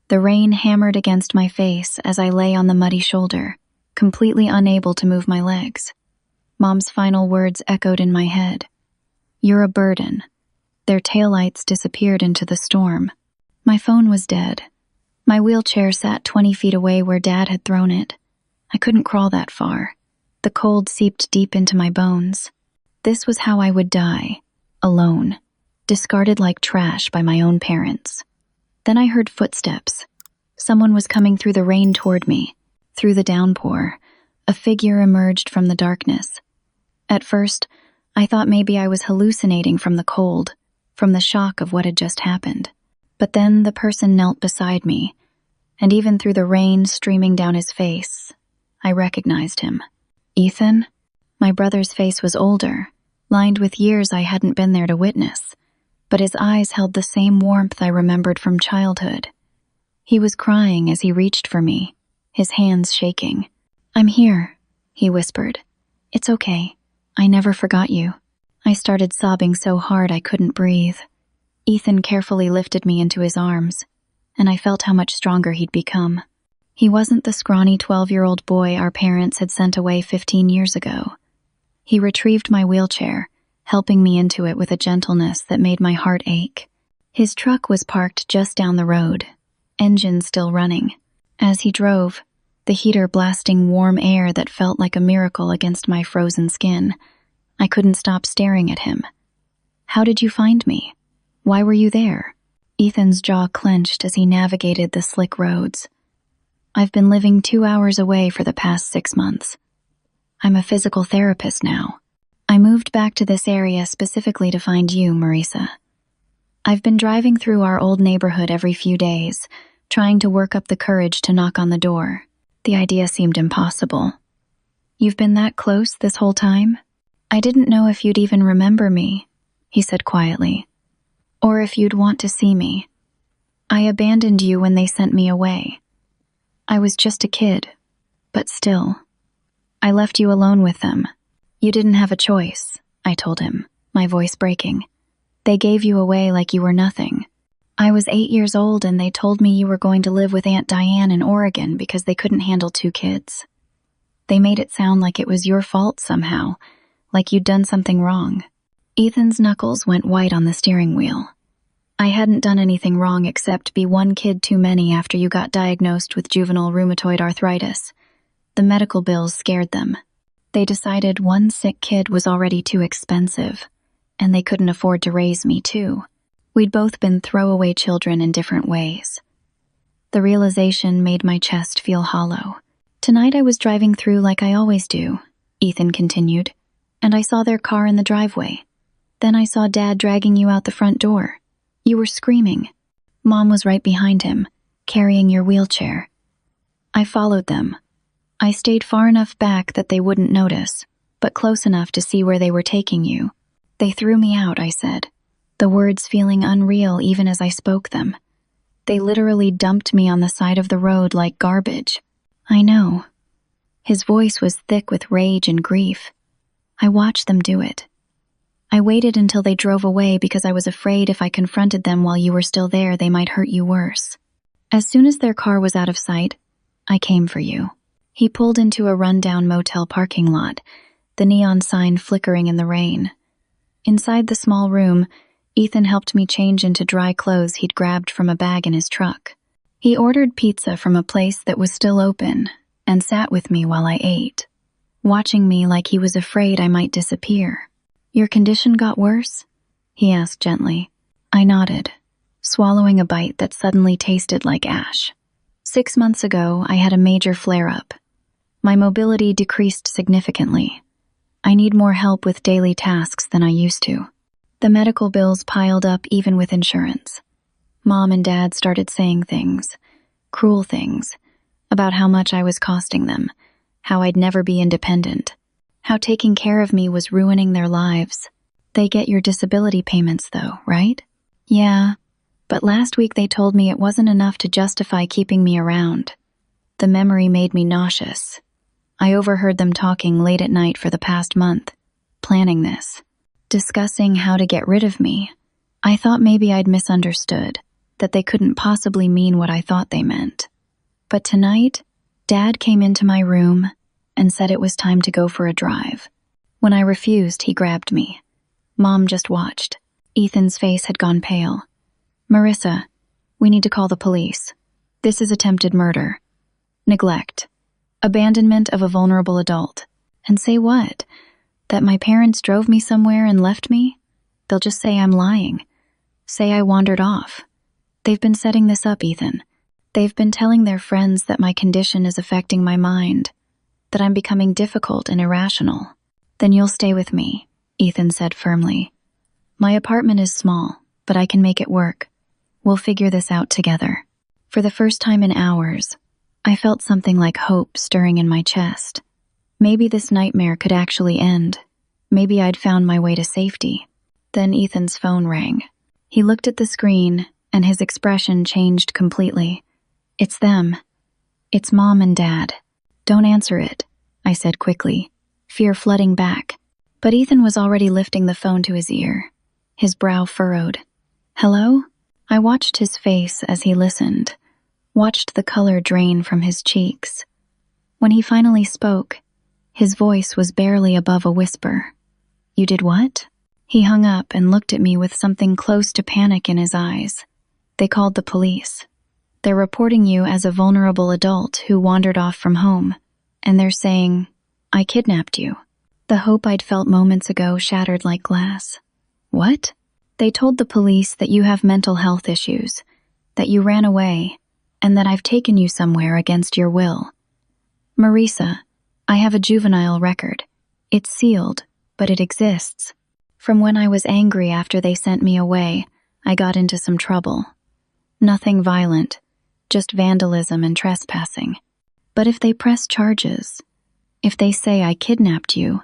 The rain hammered against my face as I lay on the muddy shoulder, completely unable to move my legs. Mom's final words echoed in my head. "You're a burden." Their taillights disappeared into the storm. My phone was dead. My wheelchair sat 20 feet away where Dad had thrown it. I couldn't crawl that far. The cold seeped deep into my bones. This was how I would die, alone, discarded like trash by my own parents. Then I heard footsteps. Someone was coming through the rain toward me. Through the downpour, a figure emerged from the darkness. At first, I thought maybe I was hallucinating from the cold, from the shock of what had just happened. But then the person knelt beside me, and even through the rain streaming down his face, I recognized him. Ethan? My brother's face was older, lined with years I hadn't been there to witness, but his eyes held the same warmth I remembered from childhood. He was crying as he reached for me, his hands shaking. "I'm here," he whispered. "It's okay. I never forgot you." I started sobbing so hard I couldn't breathe. Ethan carefully lifted me into his arms, and I felt how much stronger he'd become. He wasn't the scrawny 12-year-old boy our parents had sent away 15 years ago. He retrieved my wheelchair, helping me into it with a gentleness that made my heart ache. His truck was parked just down the road, engine still running. As he drove, the heater blasting warm air that felt like a miracle against my frozen skin, I couldn't stop staring at him. "How did you find me? Why were you there?" Ethan's jaw clenched as he navigated the slick roads. "I've been living 2 hours away for the past 6 months. I'm a physical therapist now. I moved back to this area specifically to find you, Marisa. I've been driving through our old neighborhood every few days, trying to work up the courage to knock on the door. The idea seemed impossible. You've been that close this whole time? I didn't know if you'd even remember me," he said quietly, "or if you'd want to see me. I abandoned you when they sent me away. I was just a kid, but still. I left you alone with them. You didn't have a choice," I told him, my voice breaking. "They gave you away like you were nothing. I was 8 years old and they told me you were going to live with Aunt Diane in Oregon because they couldn't handle 2 kids. They made it sound like it was your fault somehow, like you'd done something wrong." Ethan's knuckles went white on the steering wheel. "I hadn't done anything wrong except be 1 kid too many after you got diagnosed with juvenile rheumatoid arthritis. The medical bills scared them. They decided 1 sick kid was already too expensive, and they couldn't afford to raise me too. We'd both been throwaway children in different ways." The realization made my chest feel hollow. "Tonight I was driving through like I always do," Ethan continued, "and I saw their car in the driveway. Then I saw Dad dragging you out the front door. You were screaming. Mom was right behind him, carrying your wheelchair. I followed them. I stayed far enough back that they wouldn't notice, but close enough to see where they were taking you. They threw me out," I said, the words feeling unreal even as I spoke them. "They literally dumped me on the side of the road like garbage." "I know." His voice was thick with rage and grief. "I watched them do it. I waited until they drove away because I was afraid if I confronted them while you were still there, they might hurt you worse. As soon as their car was out of sight, I came for you." He pulled into a rundown motel parking lot, the neon sign flickering in the rain. Inside the small room, Ethan helped me change into dry clothes he'd grabbed from a bag in his truck. He ordered pizza from a place that was still open and sat with me while I ate, watching me like he was afraid I might disappear. "Your condition got worse?" he asked gently. I nodded, swallowing a bite that suddenly tasted like ash. 6 months ago, I had a major flare-up. My mobility decreased significantly. I need more help with daily tasks than I used to. The medical bills piled up even with insurance. Mom and Dad started saying things, cruel things, about how much I was costing them, how I'd never be independent, how taking care of me was ruining their lives. "They get your disability payments though, right?" "Yeah, but last week they told me it wasn't enough to justify keeping me around." The memory made me nauseous. I overheard them talking late at night for the past month, planning this, discussing how to get rid of me. I thought maybe I'd misunderstood, that they couldn't possibly mean what I thought they meant. But tonight, Dad came into my room and said it was time to go for a drive. When I refused, he grabbed me. Mom just watched. Ethan's face had gone pale. "Marissa, we need to call the police. This is attempted murder. Neglect. Abandonment of a vulnerable adult. And say what? That my parents drove me somewhere and left me? They'll just say I'm lying. Say I wandered off. They've been setting this up, Ethan. They've been telling their friends that my condition is affecting my mind, that I'm becoming difficult and irrational." "Then you'll stay with me," Ethan said firmly. "My apartment is small, but I can make it work. We'll figure this out together." For the first time in hours, I felt something like hope stirring in my chest. Maybe this nightmare could actually end. Maybe I'd found my way to safety. Then Ethan's phone rang. He looked at the screen, and his expression changed completely. "It's them. It's Mom and Dad." "Don't answer it," I said quickly, fear flooding back. But Ethan was already lifting the phone to his ear, his brow furrowed. "Hello?" I watched his face as he listened, watched the color drain from his cheeks. When he finally spoke, his voice was barely above a whisper. "You did what?" He hung up and looked at me with something close to panic in his eyes. "They called the police. They're reporting you as a vulnerable adult who wandered off from home, and they're saying, I kidnapped you." The hope I'd felt moments ago shattered like glass. "What?" "They told the police that you have mental health issues, that you ran away, and that I've taken you somewhere against your will. Marissa, I have a juvenile record. It's sealed, but it exists. From when I was angry after they sent me away, I got into some trouble. Nothing violent, just vandalism and trespassing. But if they press charges, if they say I kidnapped you,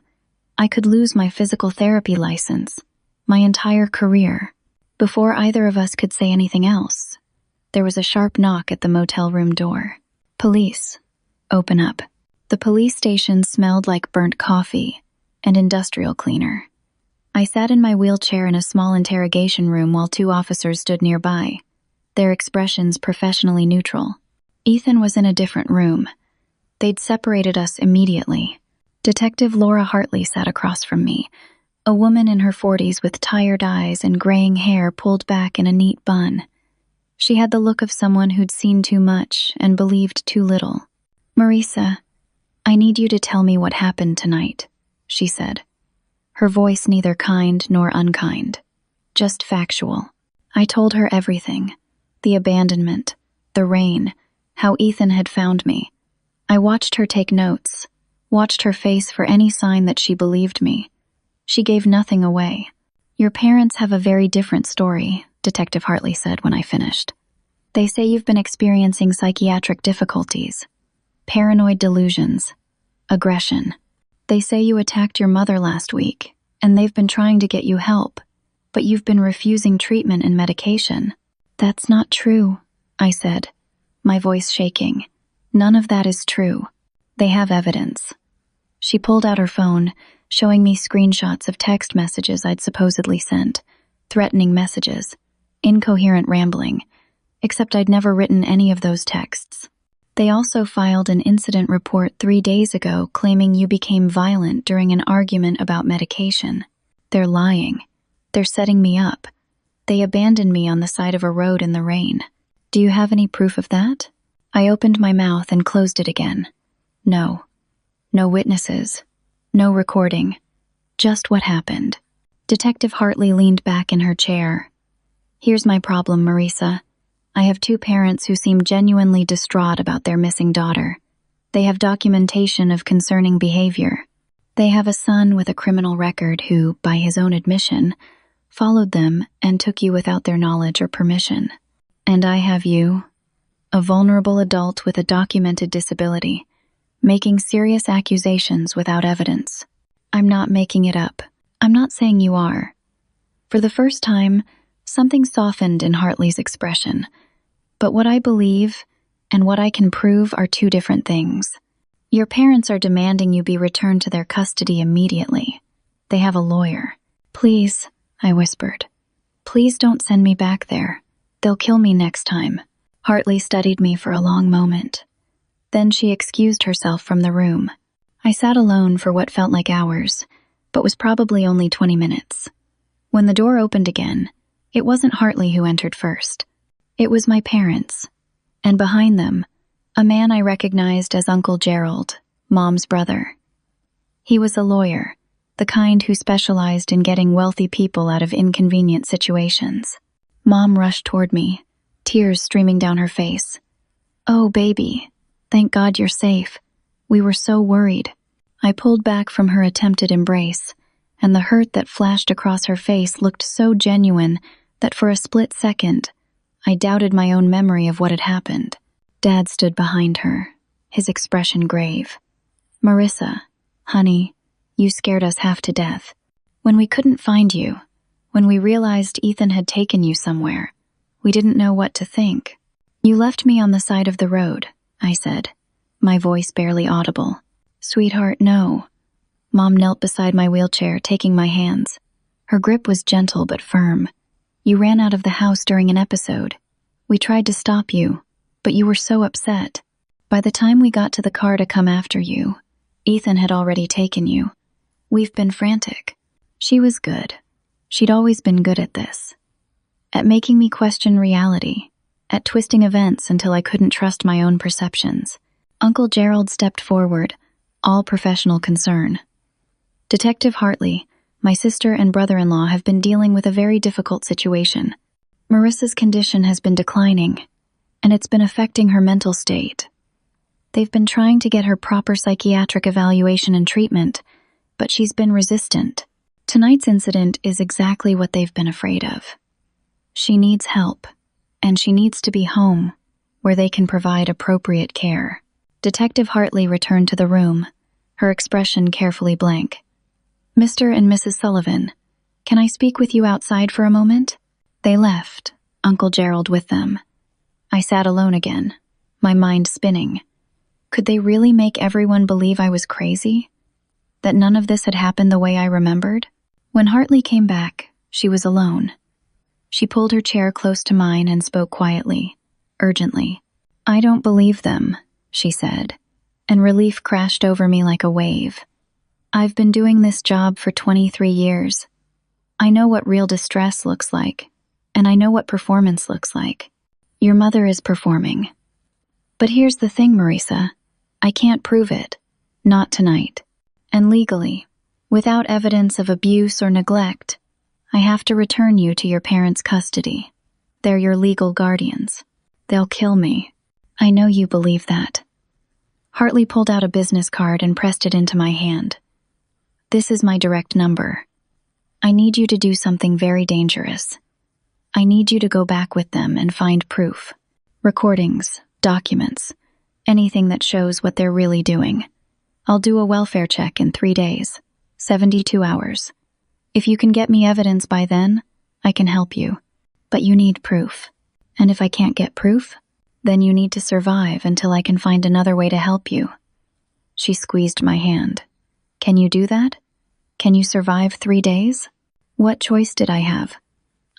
I could lose my physical therapy license, my entire career." Before either of us could say anything else, there was a sharp knock at the motel room door. "Police, open up." The police station smelled like burnt coffee and industrial cleaner. I sat in my wheelchair in a small interrogation room while 2 officers stood nearby, their expressions professionally neutral. Ethan was in a different room. They'd separated us immediately. Detective Laura Hartley sat across from me, a woman in her 40s with tired eyes and graying hair pulled back in a neat bun. She had the look of someone who'd seen too much and believed too little. "Marissa, I need you to tell me what happened tonight," she said. Her voice neither kind nor unkind, just factual. I told her everything. The abandonment, the rain, how Ethan had found me. I watched her take notes, watched her face for any sign that she believed me. She gave nothing away. "Your parents have a very different story," Detective Hartley said when I finished. "They say you've been experiencing psychiatric difficulties, paranoid delusions, aggression. They say you attacked your mother last week, and they've been trying to get you help, but you've been refusing treatment and medication." "That's not true," I said, my voice shaking. "None of that is true. They have evidence." She pulled out her phone, showing me screenshots of text messages I'd supposedly sent, threatening messages, incoherent rambling, except I'd never written any of those texts. "They also filed an incident report 3 days ago claiming you became violent during an argument about medication. They're lying. They're setting me up. They abandoned me on the side of a road in the rain. Do you have any proof of that?" I opened my mouth and closed it again. No. No witnesses. No recording. Just what happened. Detective Hartley leaned back in her chair. "Here's my problem, Marissa. I have 2 parents who seem genuinely distraught about their missing daughter. They have documentation of concerning behavior. They have a son with a criminal record who, by his own admission, followed them and took you without their knowledge or permission. And I have you, a vulnerable adult with a documented disability, making serious accusations without evidence. I'm not making it up. I'm not saying you are." For the first time, something softened in Hartley's expression. "But what I believe and what I can prove are 2 different things. Your parents are demanding you be returned to their custody immediately. They have a lawyer." "Please," I whispered. "Please don't send me back there. They'll kill me next time." Hartley studied me for a long moment. Then she excused herself from the room. I sat alone for what felt like hours, but was probably only 20 minutes. When the door opened again, it wasn't Hartley who entered first. It was my parents, and behind them, a man I recognized as Uncle Gerald, Mom's brother. He was a lawyer, the kind who specialized in getting wealthy people out of inconvenient situations. Mom rushed toward me, tears streaming down her face. "Oh, baby, thank God you're safe. We were so worried." I pulled back from her attempted embrace, and the hurt that flashed across her face looked so genuine that for a split second, I doubted my own memory of what had happened. Dad stood behind her, his expression grave. "Marissa, honey, you scared us half to death. When we couldn't find you, when we realized Ethan had taken you somewhere, we didn't know what to think. You left me on the side of the road," I said, my voice barely audible. "Sweetheart, no." Mom knelt beside my wheelchair, taking my hands. Her grip was gentle but firm. "You ran out of the house during an episode. We tried to stop you, but you were so upset. By the time we got to the car to come after you, Ethan had already taken you. We've been frantic." She was good. She'd always been good at this. At making me question reality, at twisting events until I couldn't trust my own perceptions. Uncle Gerald stepped forward, all professional concern. "Detective Hartley, my sister and brother-in-law have been dealing with a very difficult situation. Marissa's condition has been declining, and it's been affecting her mental state. They've been trying to get her proper psychiatric evaluation and treatment, but she's been resistant. Tonight's incident is exactly what they've been afraid of. She needs help, and she needs to be home, where they can provide appropriate care." Detective Hartley returned to the room, her expression carefully blank. "Mr. and Mrs. Sullivan, can I speak with you outside for a moment?" They left, Uncle Gerald with them. I sat alone again, my mind spinning. Could they really make everyone believe I was crazy? That none of this had happened the way I remembered? When Hartley came back, she was alone. She pulled her chair close to mine and spoke quietly, urgently. "I don't believe them," she said, and relief crashed over me like a wave. "I've been doing this job for 23 years. I know what real distress looks like, and I know what performance looks like. Your mother is performing. But here's the thing, Marissa. I can't prove it. Not tonight. And legally, without evidence of abuse or neglect, I have to return you to your parents' custody. They're your legal guardians. They'll kill me. I know you believe that." Hartley pulled out a business card and pressed it into my hand. "This is my direct number. I need you to do something very dangerous. I need you to go back with them and find proof. Recordings, documents, anything that shows what they're really doing. I'll do a welfare check in 3 days, 72 hours. If you can get me evidence by then, I can help you. But you need proof. And if I can't get proof, then you need to survive until I can find another way to help you." She squeezed my hand. "Can you do that? Can you survive 3 days?" What choice did I have?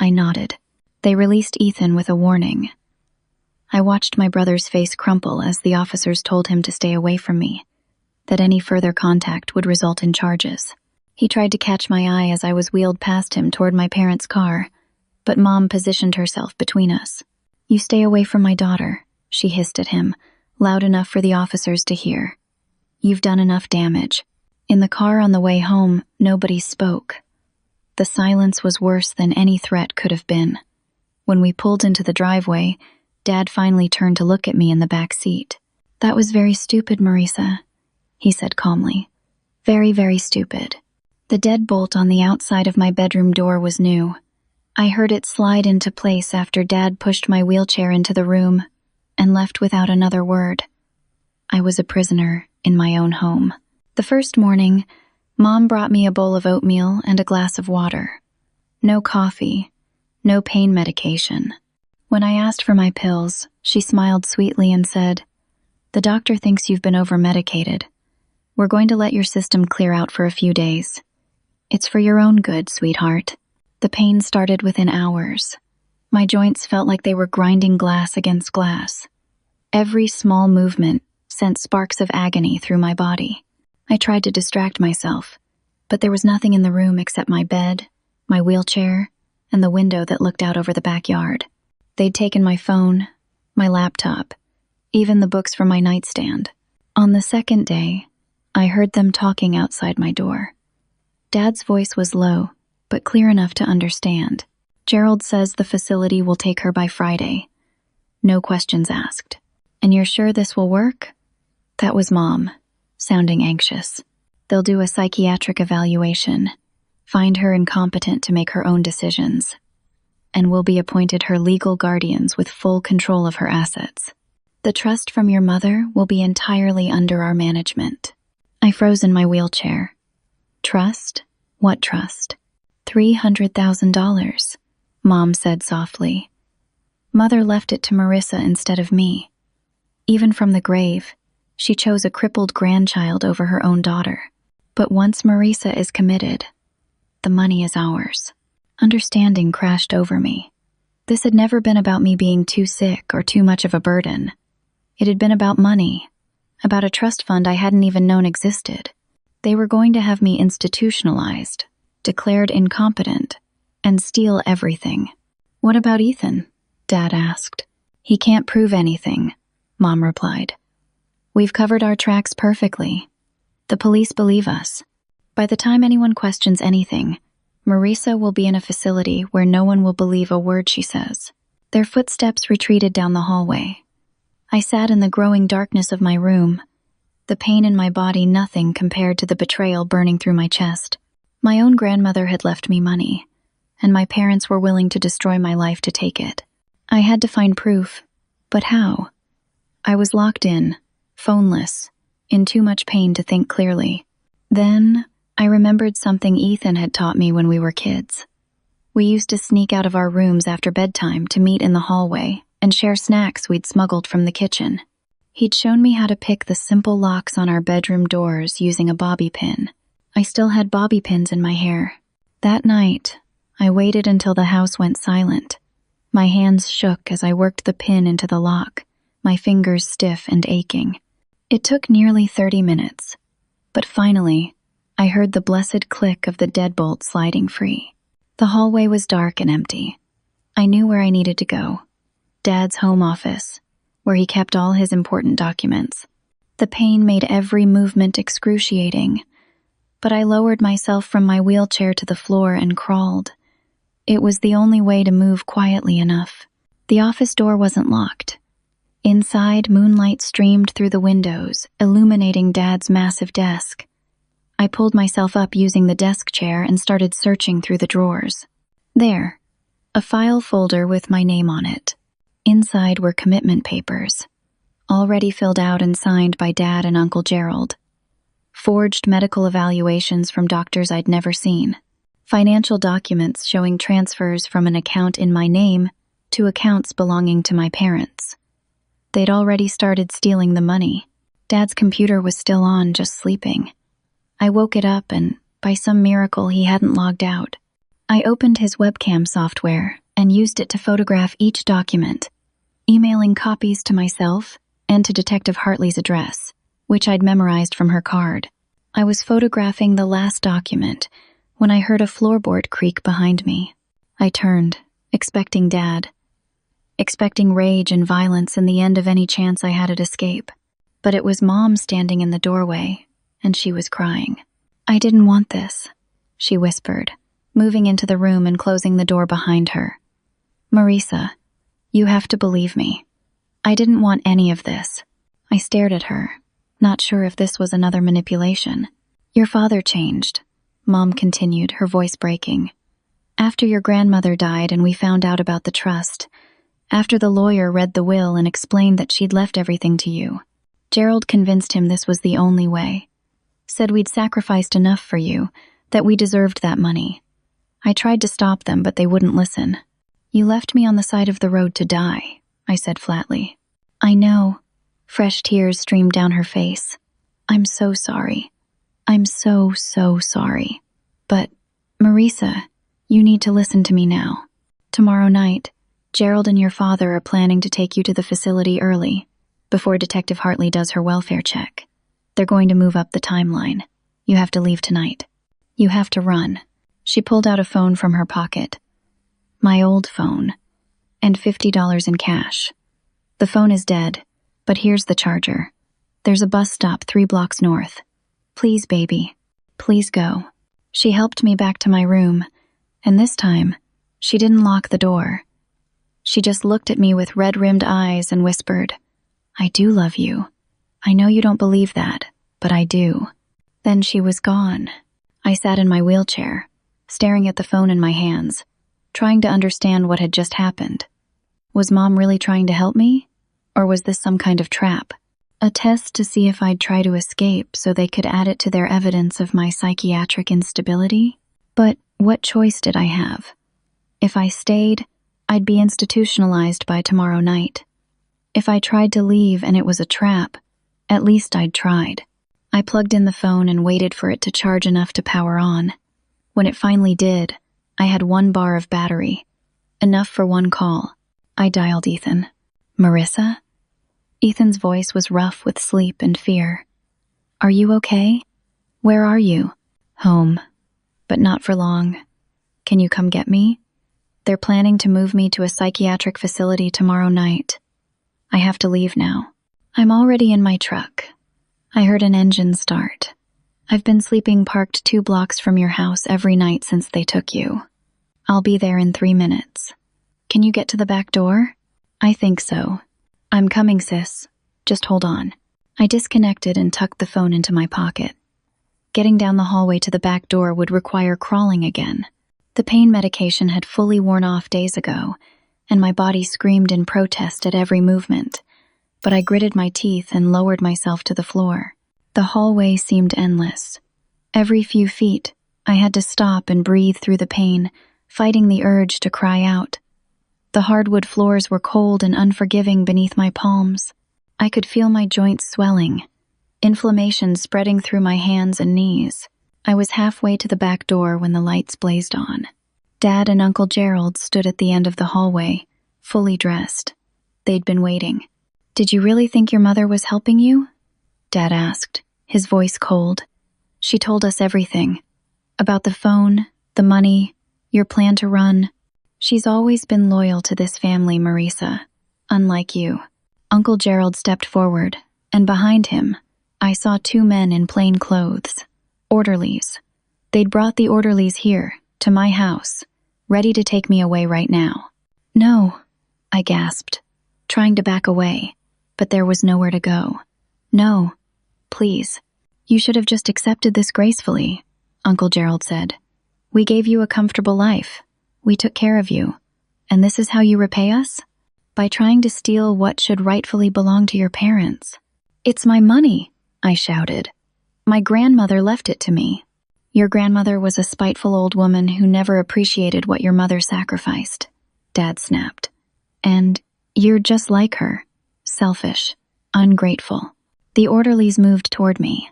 I nodded. They released Ethan with a warning. I watched my brother's face crumple as the officers told him to stay away from me, that any further contact would result in charges. He tried to catch my eye as I was wheeled past him toward my parents' car, but Mom positioned herself between us. "You stay away from my daughter," she hissed at him, loud enough for the officers to hear. "You've done enough damage." In the car on the way home, nobody spoke. The silence was worse than any threat could have been. When we pulled into the driveway, Dad finally turned to look at me in the back seat. "That was very stupid, Marissa," he said calmly. "Very, very stupid." The deadbolt on the outside of my bedroom door was new. I heard it slide into place after Dad pushed my wheelchair into the room and left without another word. I was a prisoner in my own home. The first morning, Mom brought me a bowl of oatmeal and a glass of water. No coffee, no pain medication. When I asked for my pills, she smiled sweetly and said, "The doctor thinks you've been over-medicated. We're going to let your system clear out for a few days. It's for your own good, sweetheart." The pain started within hours. My joints felt like they were grinding glass against glass. Every small movement sent sparks of agony through my body. I tried to distract myself, but there was nothing in the room except my bed, my wheelchair, and the window that looked out over the backyard. They'd taken my phone, my laptop, even the books from my nightstand. On the second day, I heard them talking outside my door. Dad's voice was low, but clear enough to understand. Gerald says the facility will take her by Friday. No questions asked. And you're sure this will work? That was Mom, sounding anxious. They'll do a psychiatric evaluation, find her incompetent to make her own decisions, and we'll be appointed her legal guardians with full control of her assets. The trust from your mother will be entirely under our management. I froze in my wheelchair. Trust? What trust? $300,000, Mom said softly. Mother left it to Marissa instead of me. Even from the grave, she chose a crippled grandchild over her own daughter. But once Marissa is committed, the money is ours. Understanding crashed over me. This had never been about me being too sick or too much of a burden. It had been about money, about a trust fund I hadn't even known existed. They were going to have me institutionalized, declared incompetent, and steal everything. What about Ethan? Dad asked. He can't prove anything, Mom replied. We've covered our tracks perfectly. The police believe us. By the time anyone questions anything, Marissa will be in a facility where no one will believe a word she says. Their footsteps retreated down the hallway. I sat in the growing darkness of my room, the pain in my body nothing compared to the betrayal burning through my chest. My own grandmother had left me money, and my parents were willing to destroy my life to take it. I had to find proof, but how? I was locked in, phoneless, in too much pain to think clearly. Then, I remembered something Ethan had taught me when we were kids. We used to sneak out of our rooms after bedtime to meet in the hallway and share snacks we'd smuggled from the kitchen. He'd shown me how to pick the simple locks on our bedroom doors using a bobby pin. I still had bobby pins in my hair. That night, I waited until the house went silent. My hands shook as I worked the pin into the lock, my fingers stiff and aching. It took nearly 30 minutes, but finally, I heard the blessed click of the deadbolt sliding free. The hallway was dark and empty. I knew where I needed to go. Dad's home office, where he kept all his important documents. The pain made every movement excruciating, but I lowered myself from my wheelchair to the floor and crawled. It was the only way to move quietly enough. The office door wasn't locked. Inside, moonlight streamed through the windows, illuminating Dad's massive desk. I pulled myself up using the desk chair and started searching through the drawers. There, a file folder with my name on it. Inside were commitment papers, already filled out and signed by Dad and Uncle Gerald. Forged medical evaluations from doctors I'd never seen. Financial documents showing transfers from an account in my name to accounts belonging to my parents. They'd already started stealing the money. Dad's computer was still on, just sleeping. I woke it up and, by some miracle, he hadn't logged out. I opened his webcam software and used it to photograph each document, emailing copies to myself and to Detective Hartley's address, which I'd memorized from her card. I was photographing the last document when I heard a floorboard creak behind me. I turned, expecting Dad, expecting rage and violence and the end of any chance I had at escape. But it was Mom standing in the doorway, and she was crying. I didn't want this, she whispered, moving into the room and closing the door behind her. Marissa, you have to believe me. I didn't want any of this. I stared at her, not sure if this was another manipulation. Your father changed, Mom continued, her voice breaking. After your grandmother died and we found out about the trust, after the lawyer read the will and explained that she'd left everything to you, Gerald convinced him this was the only way. Said we'd sacrificed enough for you, that we deserved that money. I tried to stop them, but they wouldn't listen. You left me on the side of the road to die, I said flatly. I know. Fresh tears streamed down her face. I'm so sorry. I'm so sorry. But, Marissa, you need to listen to me now. Tomorrow night, Gerald and your father are planning to take you to the facility early, before Detective Hartley does her welfare check. They're going to move up the timeline. You have to leave tonight. You have to run. She pulled out a phone from her pocket. My old phone. And $50 in cash. The phone is dead, but here's the charger. There's a bus stop 3 blocks north. Please, baby. Please go. She helped me back to my room, and this time, she didn't lock the door. She just looked at me with red-rimmed eyes and whispered, I do love you. I know you don't believe that, but I do. Then she was gone. I sat in my wheelchair, staring at the phone in my hands, trying to understand what had just happened. Was Mom really trying to help me? Or was this some kind of trap? A test to see if I'd try to escape so they could add it to their evidence of my psychiatric instability? But what choice did I have? If I stayed, I'd be institutionalized by tomorrow night. If I tried to leave and it was a trap, at least I'd tried. I plugged in the phone and waited for it to charge enough to power on. When it finally did, I had 1 bar of battery. Enough for 1 call. I dialed Ethan. Marissa? Ethan's voice was rough with sleep and fear. Are you okay? Where are you? Home. But not for long. Can you come get me? They're planning to move me to a psychiatric facility tomorrow night. I have to leave now. I'm already in my truck. I heard an engine start. I've been sleeping parked 2 blocks from your house every night since they took you. I'll be there in 3 minutes. Can you get to the back door? I think so. I'm coming, sis. Just hold on. I disconnected and tucked the phone into my pocket. Getting down the hallway to the back door would require crawling again. The pain medication had fully worn off days ago, and my body screamed in protest at every movement. But I gritted my teeth and lowered myself to the floor. The hallway seemed endless. Every few feet, I had to stop and breathe through the pain, fighting the urge to cry out. The hardwood floors were cold and unforgiving beneath my palms. I could feel my joints swelling, inflammation spreading through my hands and knees. I was halfway to the back door when the lights blazed on. Dad and Uncle Gerald stood at the end of the hallway, fully dressed. They'd been waiting. Did you really think your mother was helping you? Dad asked, his voice cold. She told us everything. About the phone, the money, your plan to run. She's always been loyal to this family, Marissa. Unlike you. Uncle Gerald stepped forward, and behind him, I saw 2 men in plain clothes. Orderlies. They'd brought the orderlies here, to my house, ready to take me away right now. No, I gasped, trying to back away, but there was nowhere to go. No, please. You should have just accepted this gracefully, Uncle Gerald said. We gave you a comfortable life. We took care of you. And this is how you repay us? By trying to steal what should rightfully belong to your parents. It's my money, I shouted. My grandmother left it to me. Your grandmother was a spiteful old woman who never appreciated what your mother sacrificed, Dad snapped. And you're just like her. Selfish. Ungrateful. The orderlies moved toward me.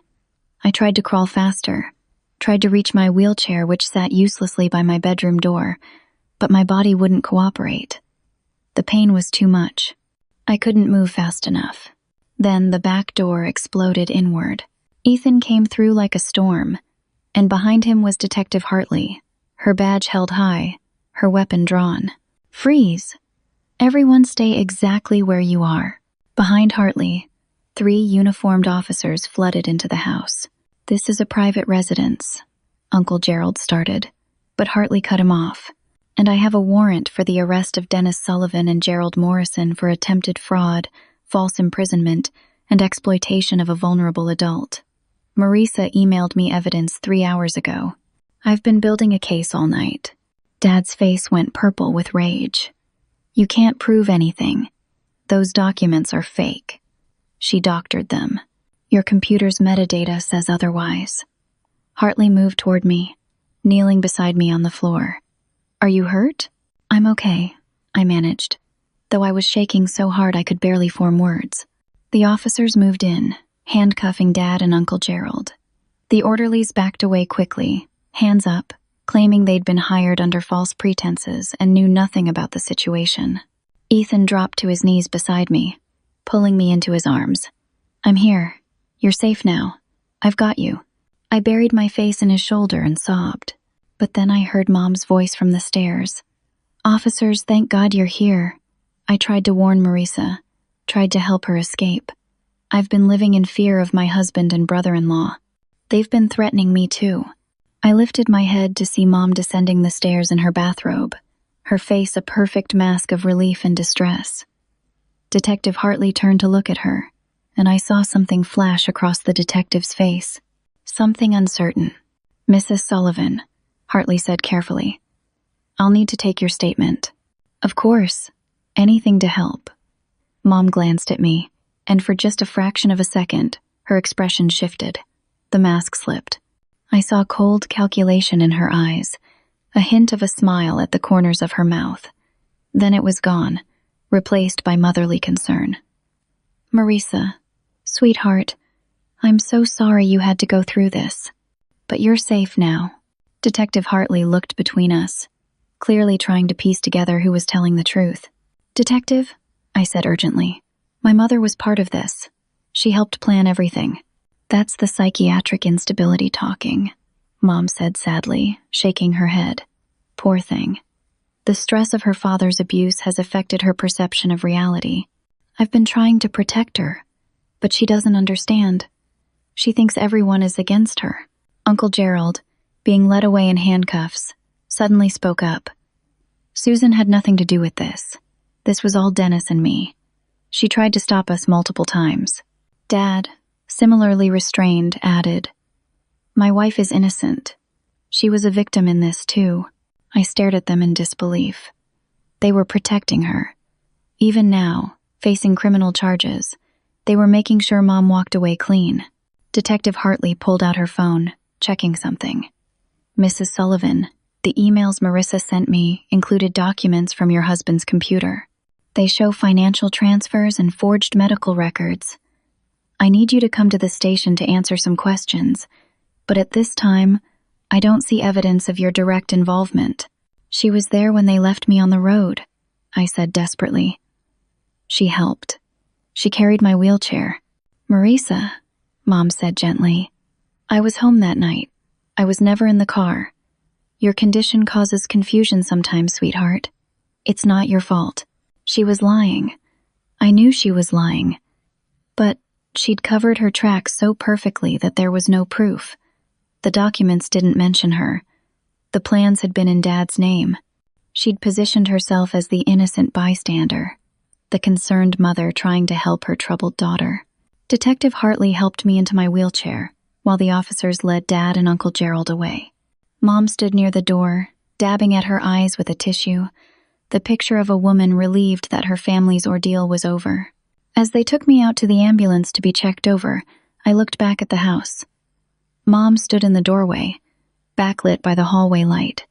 I tried to crawl faster, tried to reach my wheelchair which sat uselessly by my bedroom door, but my body wouldn't cooperate. The pain was too much. I couldn't move fast enough. Then the back door exploded inward. Ethan came through like a storm, and behind him was Detective Hartley, her badge held high, her weapon drawn. Freeze! Everyone stay exactly where you are. Behind Hartley, 3 uniformed officers flooded into the house. This is a private residence, Uncle Gerald started, but Hartley cut him off. And I have a warrant for the arrest of Dennis Sullivan and Gerald Morrison for attempted fraud, false imprisonment, and exploitation of a vulnerable adult. Marissa emailed me evidence 3 hours ago. I've been building a case all night. Dad's face went purple with rage. You can't prove anything. Those documents are fake. She doctored them. Your computer's metadata says otherwise. Hartley moved toward me, kneeling beside me on the floor. Are you hurt? I'm okay, I managed, though I was shaking so hard I could barely form words. The officers moved in, handcuffing Dad and Uncle Gerald. The orderlies backed away quickly, hands up, claiming they'd been hired under false pretenses and knew nothing about the situation. Ethan dropped to his knees beside me, pulling me into his arms. "I'm here. You're safe now. I've got you." I buried my face in his shoulder and sobbed. But then I heard Mom's voice from the stairs. "Officers, thank God you're here." I tried to warn Marisa, tried to help her escape. I've been living in fear of my husband and brother-in-law. They've been threatening me too. I lifted my head to see Mom descending the stairs in her bathrobe, her face a perfect mask of relief and distress. Detective Hartley turned to look at her, and I saw something flash across the detective's face. Something uncertain. "Mrs. Sullivan," Hartley said carefully, "I'll need to take your statement." "Of course. Anything to help." Mom glanced at me, and for just a fraction of a second, her expression shifted. The mask slipped. I saw cold calculation in her eyes, a hint of a smile at the corners of her mouth. Then it was gone, replaced by motherly concern. "Marisa, sweetheart, I'm so sorry you had to go through this. But you're safe now." Detective Hartley looked between us, clearly trying to piece together who was telling the truth. "Detective," I said urgently, "my mother was part of this. She helped plan everything." "That's the psychiatric instability talking," Mom said sadly, shaking her head. "Poor thing. The stress of her father's abuse has affected her perception of reality. I've been trying to protect her, but she doesn't understand. She thinks everyone is against her." Uncle Gerald, being led away in handcuffs, suddenly spoke up. "Susan had nothing to do with this. This was all Dennis and me. She tried to stop us multiple times." Dad, similarly restrained, added, "My wife is innocent. She was a victim in this too." I stared at them in disbelief. They were protecting her. Even now, facing criminal charges, they were making sure Mom walked away clean. Detective Hartley pulled out her phone, checking something. "Mrs. Sullivan, the emails Marisa sent me included documents from your husband's computer. They show financial transfers and forged medical records. I need you to come to the station to answer some questions, but at this time, I don't see evidence of your direct involvement." "She was there when they left me on the road," I said desperately. "She helped. She carried my wheelchair." "Marisa," Mom said gently, "I was home that night. I was never in the car. Your condition causes confusion sometimes, sweetheart. It's not your fault." She was lying. I knew she was lying. But she'd covered her tracks so perfectly that there was no proof. The documents didn't mention her. The plans had been in Dad's name. She'd positioned herself as the innocent bystander, the concerned mother trying to help her troubled daughter. Detective Hartley helped me into my wheelchair, while the officers led Dad and Uncle Gerald away. Mom stood near the door, dabbing at her eyes with a tissue, the picture of a woman relieved that her family's ordeal was over. As they took me out to the ambulance to be checked over, I looked back at the house. Mom stood in the doorway, backlit by the hallway light,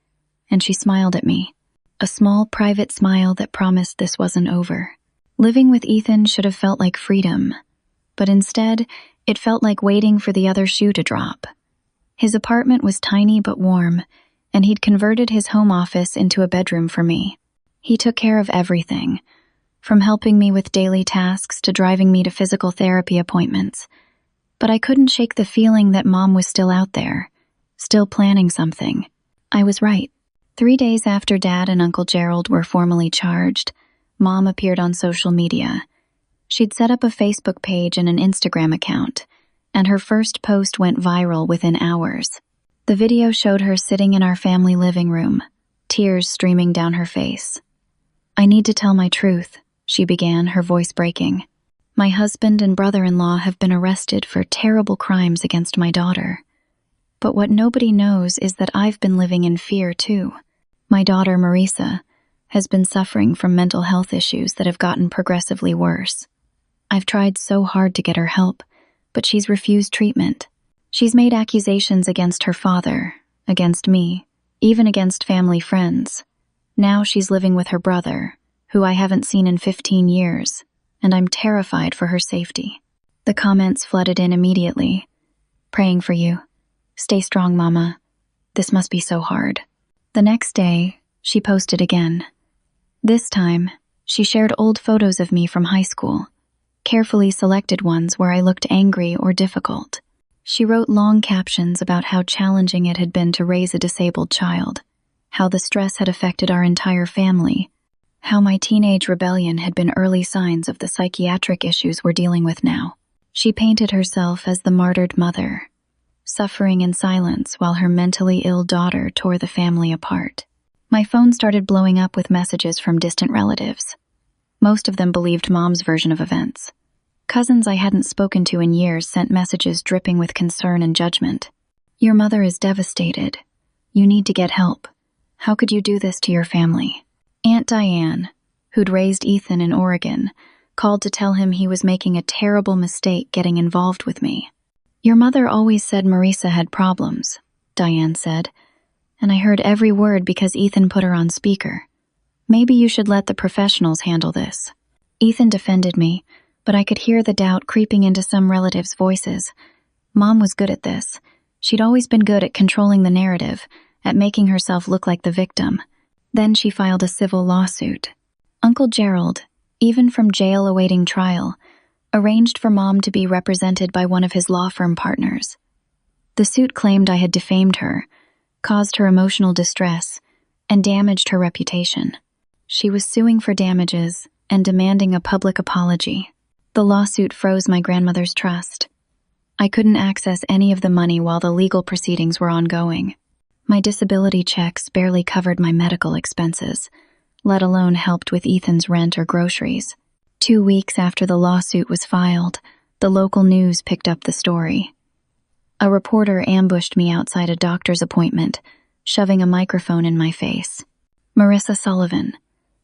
and she smiled at me, a small private smile that promised this wasn't over. Living with Ethan should have felt like freedom, but instead, it felt like waiting for the other shoe to drop. His apartment was tiny but warm, and he'd converted his home office into a bedroom for me. He took care of everything, from helping me with daily tasks to driving me to physical therapy appointments. But I couldn't shake the feeling that Mom was still out there, still planning something. I was right. 3 days after Dad and Uncle Gerald were formally charged, Mom appeared on social media. She'd set up a Facebook page and an Instagram account, and her first post went viral within hours. The video showed her sitting in our family living room, tears streaming down her face. "I need to tell my truth," she began, her voice breaking. "My husband and brother-in-law have been arrested for terrible crimes against my daughter. But what nobody knows is that I've been living in fear too. My daughter, Marisa, has been suffering from mental health issues that have gotten progressively worse. I've tried so hard to get her help, but she's refused treatment. She's made accusations against her father, against me, even against family friends. Now she's living with her brother, who I haven't seen in 15 years, and I'm terrified for her safety." The comments flooded in immediately. "Praying for you. Stay strong, Mama. This must be so hard." The next day, she posted again. This time, She shared old photos of me from high school, carefully selected ones where I looked angry or difficult. She wrote long captions about how challenging it had been to raise a disabled child, how the stress had affected our entire family, how my teenage rebellion had been early signs of the psychiatric issues we're dealing with now. She painted herself as the martyred mother, suffering in silence while her mentally ill daughter tore the family apart. My phone started blowing up with messages from distant relatives. Most of them believed Mom's version of events. Cousins I hadn't spoken to in years sent messages dripping with concern and judgment. "Your mother is devastated. You need to get help. How could you do this to your family?" Aunt Diane, who'd raised Ethan in Oregon, called to tell him he was making a terrible mistake getting involved with me. "Your mother always said Marisa had problems," Diane said, "and I heard every word because Ethan put her on speaker. Maybe you should let the professionals handle this." Ethan defended me, but I could hear the doubt creeping into some relatives' voices. Mom was good at this. She'd always been good at controlling the narrative, at making herself look like the victim. Then she filed a civil lawsuit. Uncle Gerald, even from jail awaiting trial, arranged for Mom to be represented by one of his law firm partners. The suit claimed I had defamed her, caused her emotional distress, and damaged her reputation. She was suing for damages and demanding a public apology. The lawsuit froze my grandmother's trust. I couldn't access any of the money while the legal proceedings were ongoing. My disability checks barely covered my medical expenses, let alone helped with Ethan's rent or groceries. 2 weeks after the lawsuit was filed, the local news picked up the story. A reporter ambushed me outside a doctor's appointment, shoving a microphone in my face. "Marisa Sullivan,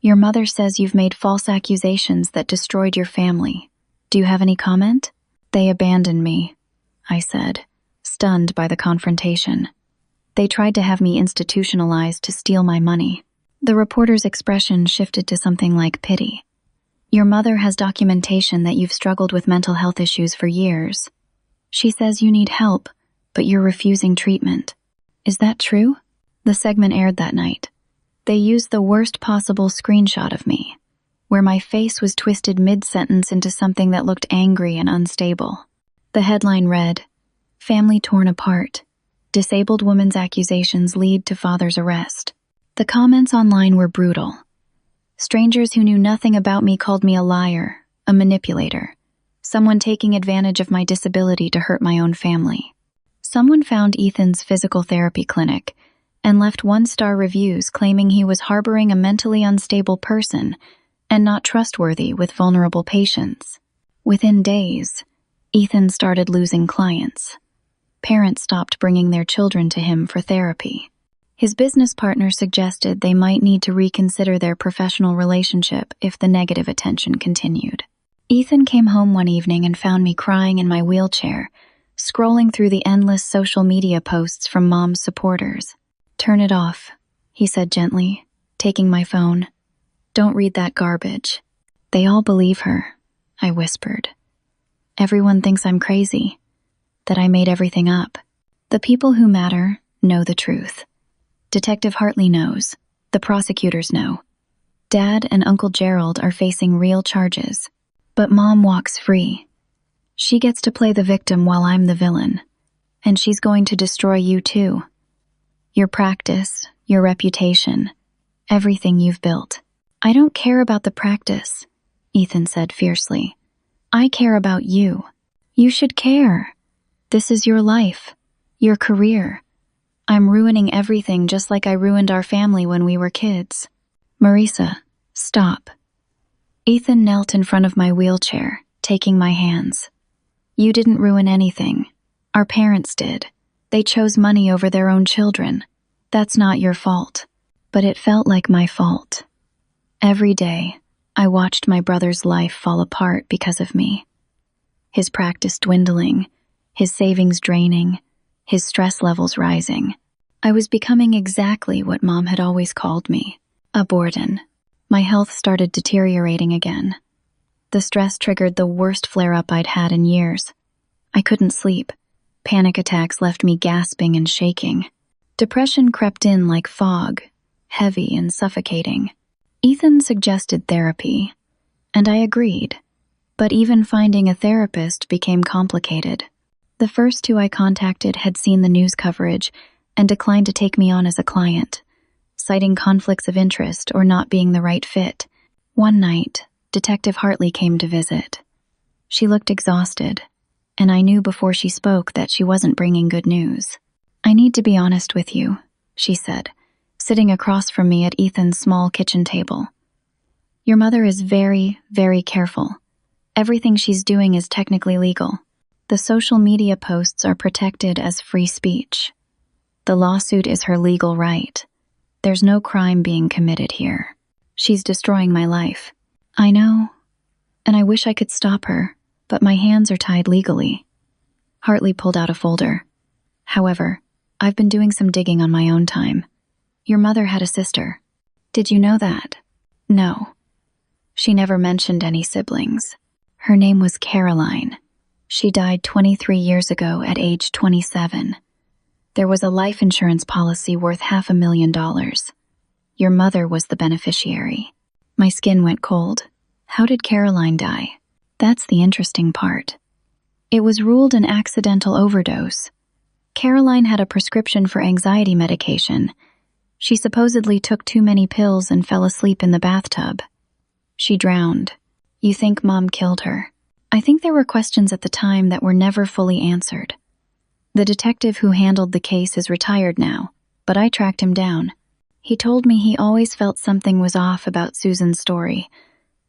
your mother says you've made false accusations that destroyed your family. Do you have any comment?" "They abandoned me," I said, stunned by the confrontation. "They tried to have me institutionalized to steal my money." The reporter's expression shifted to something like pity. "Your mother has documentation that you've struggled with mental health issues for years. She says you need help, but you're refusing treatment. Is that true?" The segment aired that night. They used the worst possible screenshot of me, where my face was twisted mid-sentence into something that looked angry and unstable. The headline read, "Family torn apart. Disabled woman's accusations lead to father's arrest." The comments online were brutal. Strangers who knew nothing about me called me a liar, a manipulator, someone taking advantage of my disability to hurt my own family. Someone found Ethan's physical therapy clinic and left 1-star reviews claiming he was harboring a mentally unstable person and not trustworthy with vulnerable patients. Within days, Ethan started losing clients. Parents stopped bringing their children to him for therapy. His business partner suggested they might need to reconsider their professional relationship if the negative attention continued. Ethan came home one evening and found me crying in my wheelchair, scrolling through the endless social media posts from Mom's supporters. "Turn it off," he said gently, taking my phone. "Don't read that garbage." "They all believe her," I whispered. "Everyone thinks I'm crazy, that I made everything up. The people who matter know the truth. Detective Hartley knows. The prosecutors know. Dad and Uncle Gerald are facing real charges. But Mom walks free. She gets to play the victim while I'm the villain. And she's going to destroy you too. Your practice, your reputation, everything you've built." "I don't care about the practice," Ethan said fiercely. "I care about you. You should care. This is your life, your career. I'm ruining everything just like I ruined our family when we were kids." "Marisa, stop." Ethan knelt in front of my wheelchair, taking my hands. "You didn't ruin anything. Our parents did. They chose money over their own children. That's not your fault." But it felt like my fault. Every day, I watched my brother's life fall apart because of me. His practice dwindling, his savings draining, his stress levels rising. I was becoming exactly what Mom had always called me, a burden. My health started deteriorating again. The stress triggered the worst flare-up I'd had in years. I couldn't sleep. Panic attacks left me gasping and shaking. Depression crept in like fog, heavy and suffocating. Ethan suggested therapy, and I agreed. But even finding a therapist became complicated. The first two I contacted had seen the news coverage and declined to take me on as a client, citing conflicts of interest or not being the right fit. One night, Detective Hartley came to visit. She looked exhausted, and I knew before she spoke that she wasn't bringing good news. "I need to be honest with you," she said, sitting across from me at Ethan's small kitchen table. "Your mother is very, very careful. Everything she's doing is technically legal. The social media posts are protected as free speech. The lawsuit is her legal right. There's no crime being committed here. She's destroying my life. I know, and I wish I could stop her, but my hands are tied legally." Hartley pulled out a folder. "However, I've been doing some digging on my own time. Your mother had a sister. Did you know that?" "No." She never mentioned any siblings. Her name was Caroline. She died 23 years ago at age 27. There was a life insurance policy worth $500,000. Your mother was the beneficiary. My skin went cold. How did Caroline die? That's the interesting part. It was ruled an accidental overdose. Caroline had a prescription for anxiety medication. She supposedly took too many pills and fell asleep in the bathtub. She drowned. You think Mom killed her? I think there were questions at the time that were never fully answered. The detective who handled the case is retired now, but I tracked him down. He told me he always felt something was off about Susan's story,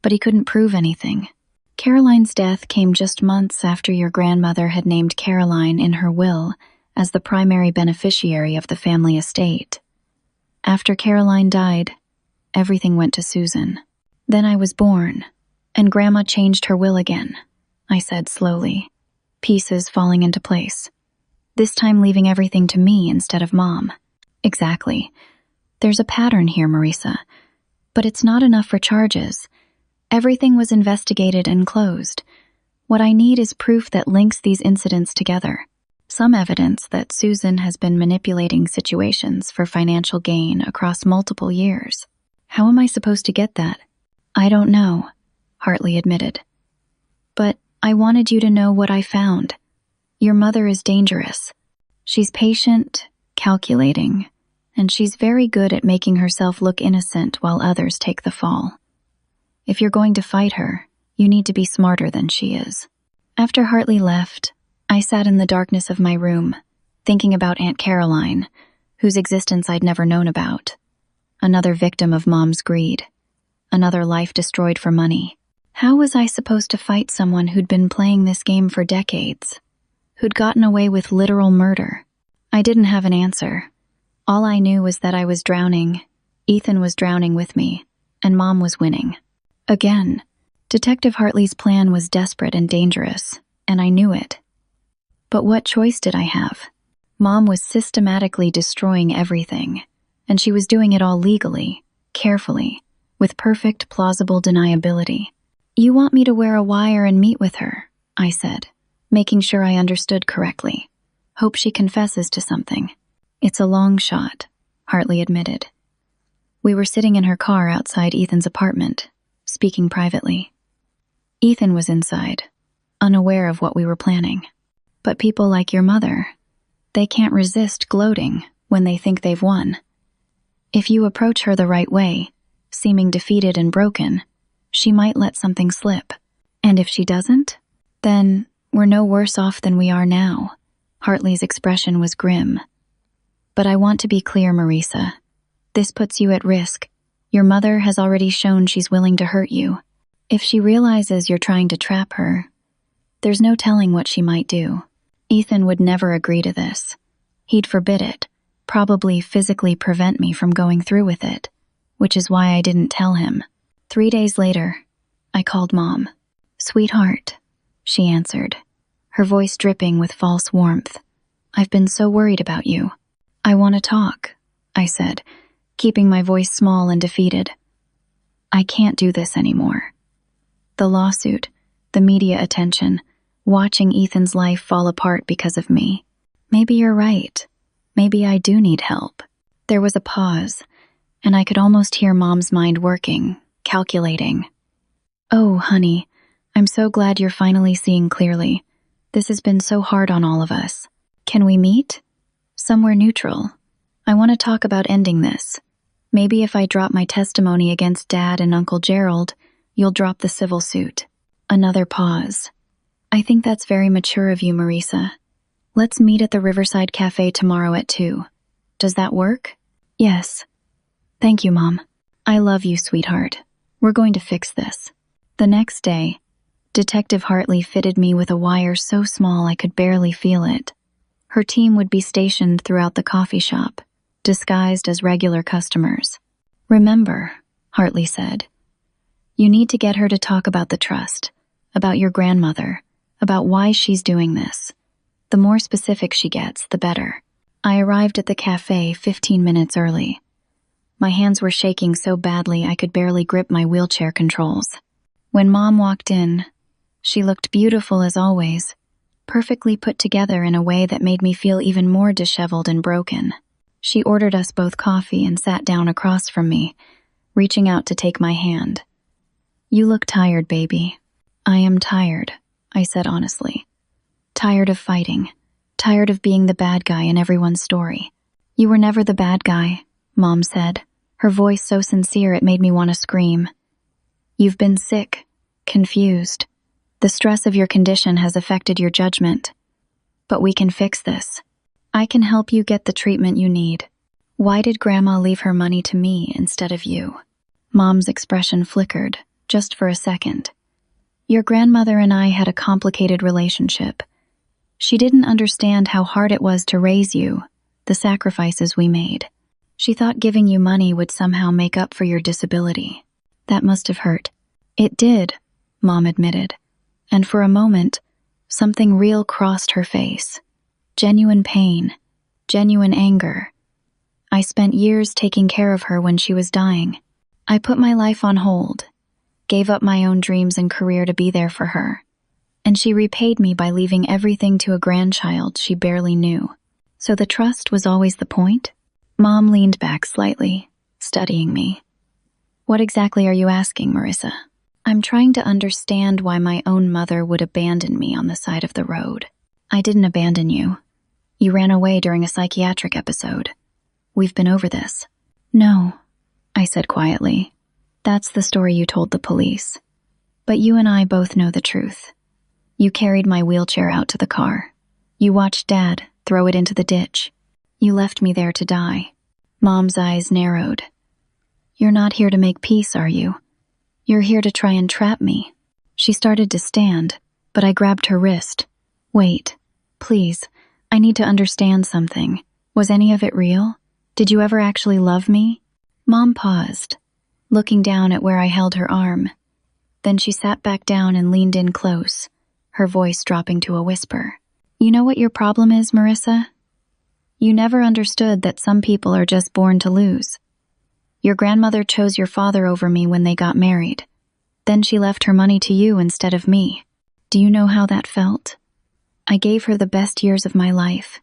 but he couldn't prove anything. Caroline's death came just months after your grandmother had named Caroline in her will as the primary beneficiary of the family estate. After Caroline died, everything went to Susan. Then I was born, and Grandma changed her will again, I said slowly, pieces falling into place. This time leaving everything to me instead of Mom. Exactly. There's a pattern here, Marisa. But it's not enough for charges. Everything was investigated and closed. What I need is proof that links these incidents together. Some evidence that Susan has been manipulating situations for financial gain across multiple years. How am I supposed to get that? I don't know, Hartley admitted. But I wanted you to know what I found. Your mother is dangerous. She's patient, calculating, and she's very good at making herself look innocent while others take the fall. If you're going to fight her, you need to be smarter than she is. After Hartley left, I sat in the darkness of my room, thinking about Aunt Caroline, whose existence I'd never known about. Another victim of Mom's greed. Another life destroyed for money. How was I supposed to fight someone who'd been playing this game for decades? Who'd gotten away with literal murder? I didn't have an answer. All I knew was that I was drowning, Ethan was drowning with me, and Mom was winning. Again, Detective Hartley's plan was desperate and dangerous, and I knew it. But what choice did I have? Mom was systematically destroying everything, and she was doing it all legally, carefully, with perfect, plausible deniability. You want me to wear a wire and meet with her, I said, making sure I understood correctly. Hope she confesses to something. It's a long shot, Hartley admitted. We were sitting in her car outside Ethan's apartment, speaking privately. Ethan was inside, unaware of what we were planning. But people like your mother, they can't resist gloating when they think they've won. If you approach her the right way, seeming defeated and broken, she might let something slip. And if she doesn't, then we're no worse off than we are now. Hartley's expression was grim. But I want to be clear, Marisa. This puts you at risk. Your mother has already shown she's willing to hurt you. If she realizes you're trying to trap her, there's no telling what she might do. Ethan would never agree to this. He'd forbid it, probably physically prevent me from going through with it, which is why I didn't tell him. 3 days later, I called Mom. "Sweetheart," she answered, her voice dripping with false warmth. "I've been so worried about you." "I want to talk," I said, keeping my voice small and defeated. "I can't do this anymore. The lawsuit, the media attention, watching Ethan's life fall apart because of me. Maybe you're right. Maybe I do need help." There was a pause, and I could almost hear Mom's mind working, calculating. "Oh, honey, I'm so glad you're finally seeing clearly. This has been so hard on all of us. Can we meet? Somewhere neutral. I want to talk about ending this. Maybe if I drop my testimony against Dad and Uncle Gerald, you'll drop the civil suit." Another pause. "I think that's very mature of you, Marisa. Let's meet at the Riverside Cafe tomorrow at 2. Does that work?" "Yes. Thank you, Mom. I love you, sweetheart. We're going to fix this." The next day, Detective Hartley fitted me with a wire so small I could barely feel it. Her team would be stationed throughout the coffee shop, disguised as regular customers. "Remember," Hartley said, "you need to get her to talk about the trust, about your grandmother, about why she's doing this. The more specific she gets, the better." I arrived at the cafe 15 minutes early. My hands were shaking so badly I could barely grip my wheelchair controls. When Mom walked in, she looked beautiful as always, perfectly put together in a way that made me feel even more disheveled and broken. She ordered us both coffee and sat down across from me, reaching out to take my hand. "You look tired, baby." "I am tired," I said honestly. "Tired of fighting. Tired of being the bad guy in everyone's story." "You were never the bad guy," Mom said, her voice so sincere it made me want to scream. "You've been sick, confused. The stress of your condition has affected your judgment. But we can fix this. I can help you get the treatment you need." "Why did Grandma leave her money to me instead of you?" Mom's expression flickered, just for a second. "Your grandmother and I had a complicated relationship. She didn't understand how hard it was to raise you, the sacrifices we made. She thought giving you money would somehow make up for your disability. That must have hurt." "It did," Mom admitted. And for a moment, something real crossed her face. Genuine pain, genuine anger. "I spent years taking care of her when she was dying. I put my life on hold, gave up my own dreams and career to be there for her. And she repaid me by leaving everything to a grandchild she barely knew. So the trust was always the point?" Mom leaned back slightly, studying me. "What exactly are you asking, Marisa?" "I'm trying to understand why my own mother would abandon me on the side of the road." "I didn't abandon you. You ran away during a psychiatric episode. We've been over this." "No," I said quietly. "That's the story you told the police. But you and I both know the truth. You carried my wheelchair out to the car. You watched Dad throw it into the ditch. You left me there to die." Mom's eyes narrowed. "You're not here to make peace, are you? You're here to try and trap me." She started to stand, but I grabbed her wrist. "Wait, please, I need to understand something. Was any of it real? Did you ever actually love me?" Mom paused, looking down at where I held her arm. Then she sat back down and leaned in close, her voice dropping to a whisper. "You know what your problem is, Marisa? You never understood that some people are just born to lose. Your grandmother chose your father over me when they got married. Then she left her money to you instead of me. Do you know how that felt? I gave her the best years of my life,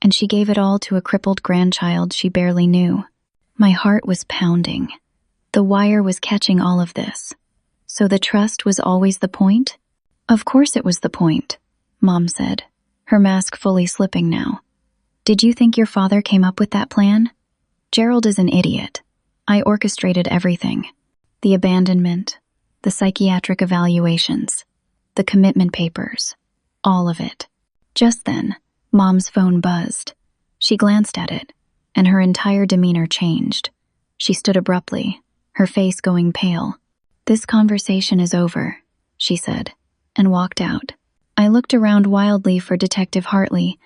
and she gave it all to a crippled grandchild she barely knew." My heart was pounding. The wire was catching all of this. So the trust was always the point? "Of course it was the point," Mom said, her mask fully slipping now. "Did you think your father came up with that plan? Gerald is an idiot. I orchestrated everything. The abandonment, the psychiatric evaluations, the commitment papers, all of it." Just then, Mom's phone buzzed. She glanced at it, and her entire demeanor changed. She stood abruptly, her face going pale. "This conversation is over," she said, and walked out. I looked around wildly for Detective Hartley,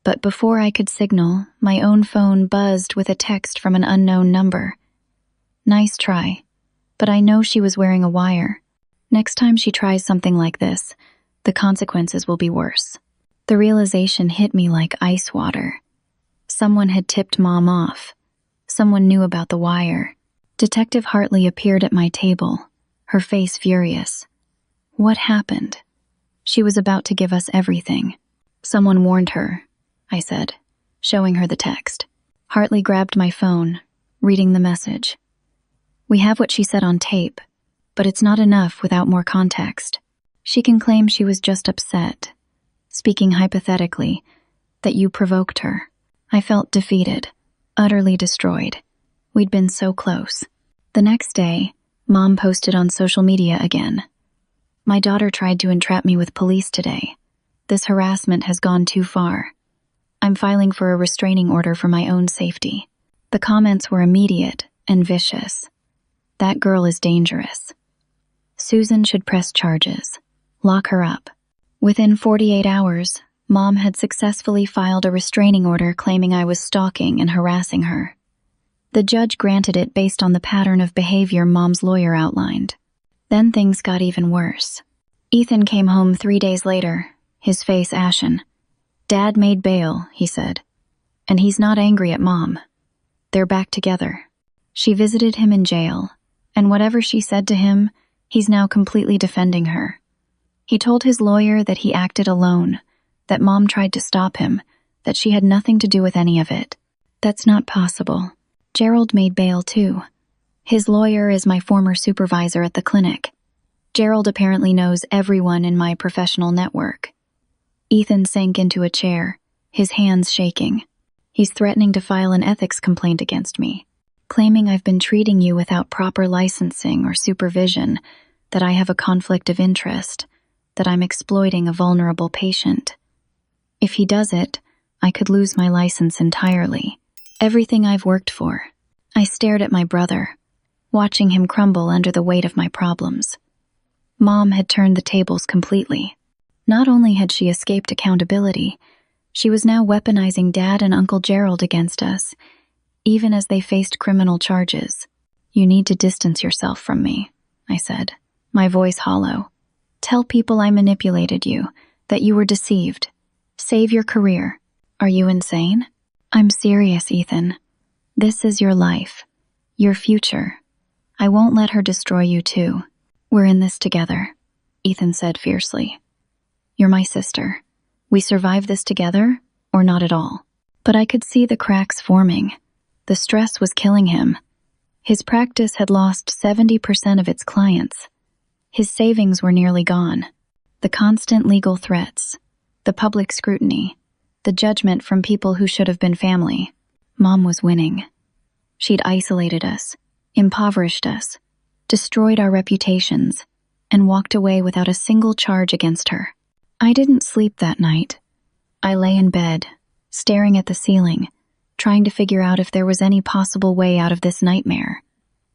but before I could signal, my own phone buzzed with a text from an unknown number. "Nice try, but I know she was wearing a wire. Next time she tries something like this, the consequences will be worse." The realization hit me like ice water. Someone had tipped Mom off. Someone knew about the wire. Detective Hartley appeared at my table, her face furious. What happened? She was about to give us everything. "Someone warned her," I said, showing her the text. Hartley grabbed my phone, reading the message. We have what she said on tape, but it's not enough without more context. She can claim she was just upset, speaking hypothetically, that you provoked her. I felt defeated, utterly destroyed. We'd been so close. The next day, Mom posted on social media again. My daughter tried to entrap me with police today. This harassment has gone too far. I'm filing for a restraining order for my own safety. The comments were immediate and vicious. That girl is dangerous. Susan should press charges. Lock her up. Within 48 hours, Mom had successfully filed a restraining order claiming I was stalking and harassing her. The judge granted it based on the pattern of behavior Mom's lawyer outlined. Then things got even worse. Ethan came home 3 days later, his face ashen. Dad made bail, he said. And he's not angry at Mom. They're back together. She visited him in jail, and whatever she said to him, he's now completely defending her. He told his lawyer that he acted alone, that Mom tried to stop him, that she had nothing to do with any of it. That's not possible. Gerald made bail too. His lawyer is my former supervisor at the clinic. Gerald apparently knows everyone in my professional network. Ethan sank into a chair, his hands shaking. He's threatening to file an ethics complaint against me, claiming I've been treating you without proper licensing or supervision, that I have a conflict of interest, that I'm exploiting a vulnerable patient. If he does it, I could lose my license entirely. Everything I've worked for. I stared at my brother, watching him crumble under the weight of my problems. Mom had turned the tables completely. Not only had she escaped accountability, she was now weaponizing Dad and Uncle Gerald against us, even as they faced criminal charges. You need to distance yourself from me, I said, my voice hollow. Tell people I manipulated you, that you were deceived. Save your career. Are you insane? I'm serious, Ethan. This is your life, your future. I won't let her destroy you too. We're in this together, Ethan said fiercely. You're my sister. We survive this together, or not at all. But I could see the cracks forming. The stress was killing him. His practice had lost 70% of its clients. His savings were nearly gone. The constant legal threats, the public scrutiny, the judgment from people who should have been family. Mom was winning. She'd isolated us, impoverished us, destroyed our reputations, and walked away without a single charge against her. I didn't sleep that night. I lay in bed, staring at the ceiling, trying to figure out if there was any possible way out of this nightmare,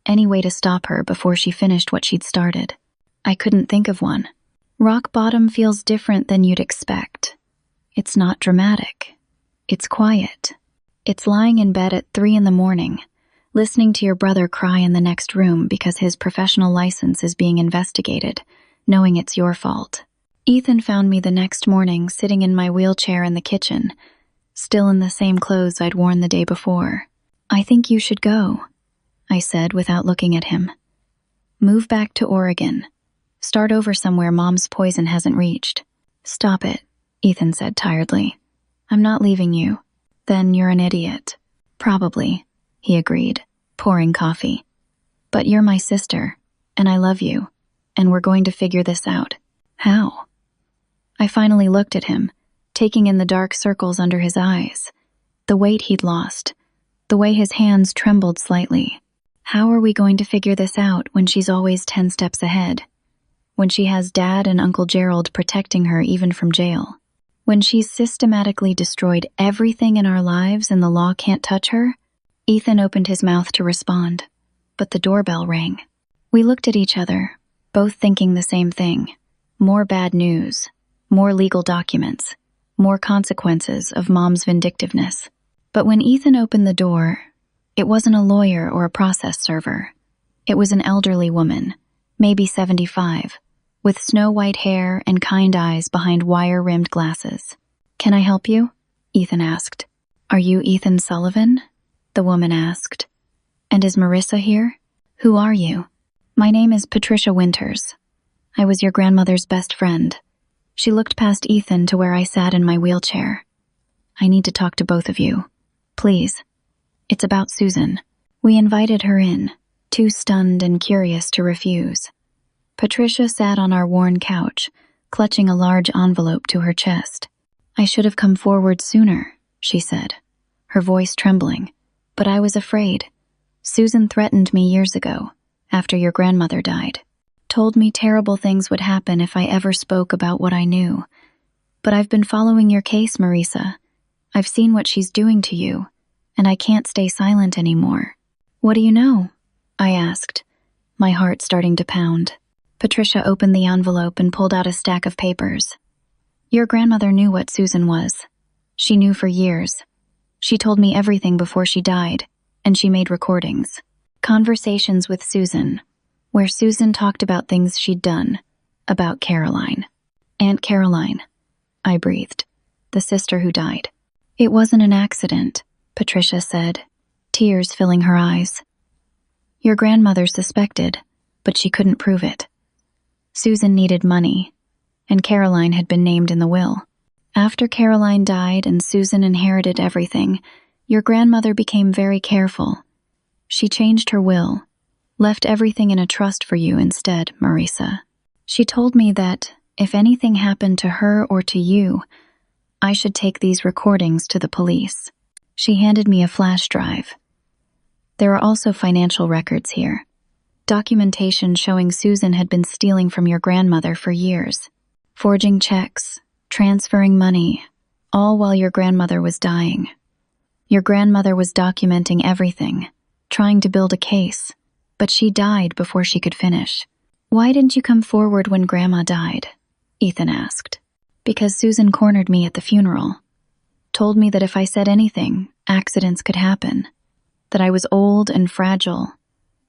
any way to stop her before she finished what she'd started. I couldn't think of one. Rock bottom feels different than you'd expect. It's not dramatic. It's quiet. It's lying in bed at 3 a.m, listening to your brother cry in the next room because his professional license is being investigated, knowing it's your fault. Ethan found me the next morning sitting in my wheelchair in the kitchen, still in the same clothes I'd worn the day before. I think you should go, I said without looking at him. Move back to Oregon. Start over somewhere Mom's poison hasn't reached. Stop it, Ethan said tiredly. I'm not leaving you. Then you're an idiot. Probably, he agreed, pouring coffee. But you're my sister, and I love you, and we're going to figure this out. How? I finally looked at him, taking in the dark circles under his eyes, the weight he'd lost, the way his hands trembled slightly. How are we going to figure this out when she's always 10 steps ahead? When she has Dad and Uncle Gerald protecting her even from jail? When she's systematically destroyed everything in our lives and the law can't touch her? Ethan opened his mouth to respond, but the doorbell rang. We looked at each other, both thinking the same thing. More bad news, more legal documents, more consequences of Mom's vindictiveness. But when Ethan opened the door, it wasn't a lawyer or a process server. It was an elderly woman, maybe 75, with snow-white hair and kind eyes behind wire-rimmed glasses. Can I help you? Ethan asked. Are you Ethan Sullivan? The woman asked. And is Marissa here? Who are you? My name is Patricia Winters. I was your grandmother's best friend. She looked past Ethan to where I sat in my wheelchair. I need to talk to both of you. Please. It's about Susan. We invited her in, too stunned and curious to refuse. Patricia sat on our worn couch, clutching a large envelope to her chest. "I should have come forward sooner," she said, her voice trembling. "But I was afraid. Susan threatened me years ago, after your grandmother died. Told me terrible things would happen if I ever spoke about what I knew. But I've been following your case, Marisa. I've seen what she's doing to you, and I can't stay silent anymore." "What do you know?" I asked, my heart starting to pound. Patricia opened the envelope and pulled out a stack of papers. "Your grandmother knew what Susan was. She knew for years. She told me everything before she died, and she made recordings. Conversations with Susan, where Susan talked about things she'd done, about Caroline." "Aunt Caroline," I breathed, "the sister who died." "It wasn't an accident," Patricia said, tears filling her eyes. "Your grandmother suspected, but she couldn't prove it. Susan needed money, and Caroline had been named in the will. After Caroline died and Susan inherited everything, your grandmother became very careful. She changed her will, left everything in a trust for you instead, Marisa. She told me that if anything happened to her or to you, I should take these recordings to the police." She handed me a flash drive. "There are also financial records here. Documentation showing Susan had been stealing from your grandmother for years, forging checks, transferring money, all while your grandmother was dying. Your grandmother was documenting everything, trying to build a case, but she died before she could finish." "Why didn't you come forward when Grandma died?" Ethan asked. "Because Susan cornered me at the funeral. Told me that if I said anything, accidents could happen, that I was old and fragile,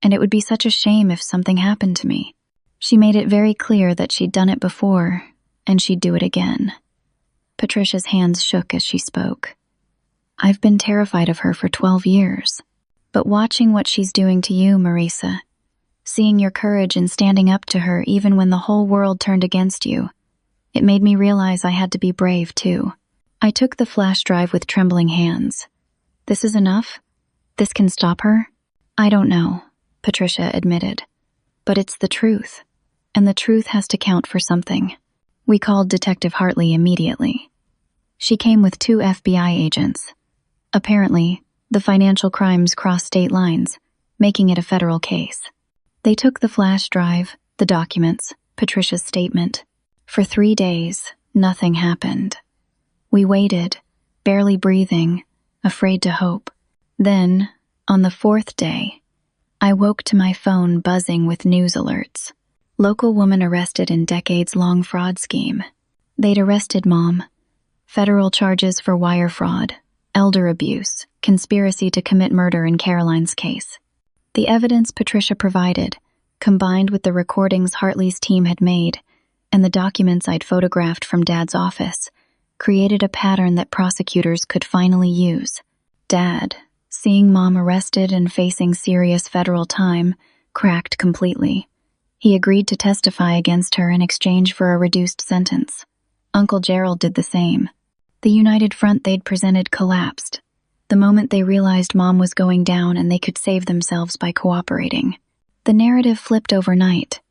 and it would be such a shame if something happened to me. She made it very clear that she'd done it before, and she'd do it again." Patricia's hands shook as she spoke. "I've been terrified of her for 12 years. But watching what she's doing to you, Marisa, seeing your courage in standing up to her even when the whole world turned against you, it made me realize I had to be brave too." I took the flash drive with trembling hands. "This is enough? This can stop her?" "I don't know," Patricia admitted. "But it's the truth, and the truth has to count for something." We called Detective Hartley immediately. She came with 2 FBI agents. Apparently, the financial crimes crossed state lines, making it a federal case. They took the flash drive, the documents, Patricia's statement. For 3 days, nothing happened. We waited, barely breathing, afraid to hope. Then, on the 4th day, I woke to my phone buzzing with news alerts. Local woman arrested in decades-long fraud scheme. They'd arrested Mom. Federal charges for wire fraud, elder abuse, conspiracy to commit murder in Caroline's case. The evidence Patricia provided, combined with the recordings Hartley's team had made, and the documents I'd photographed from Dad's office, created a pattern that prosecutors could finally use. Dad, seeing Mom arrested and facing serious federal time, cracked completely. He agreed to testify against her in exchange for a reduced sentence. Uncle Gerald did the same. The united front they'd presented collapsed the moment they realized Mom was going down and they could save themselves by cooperating. The narrative flipped overnight.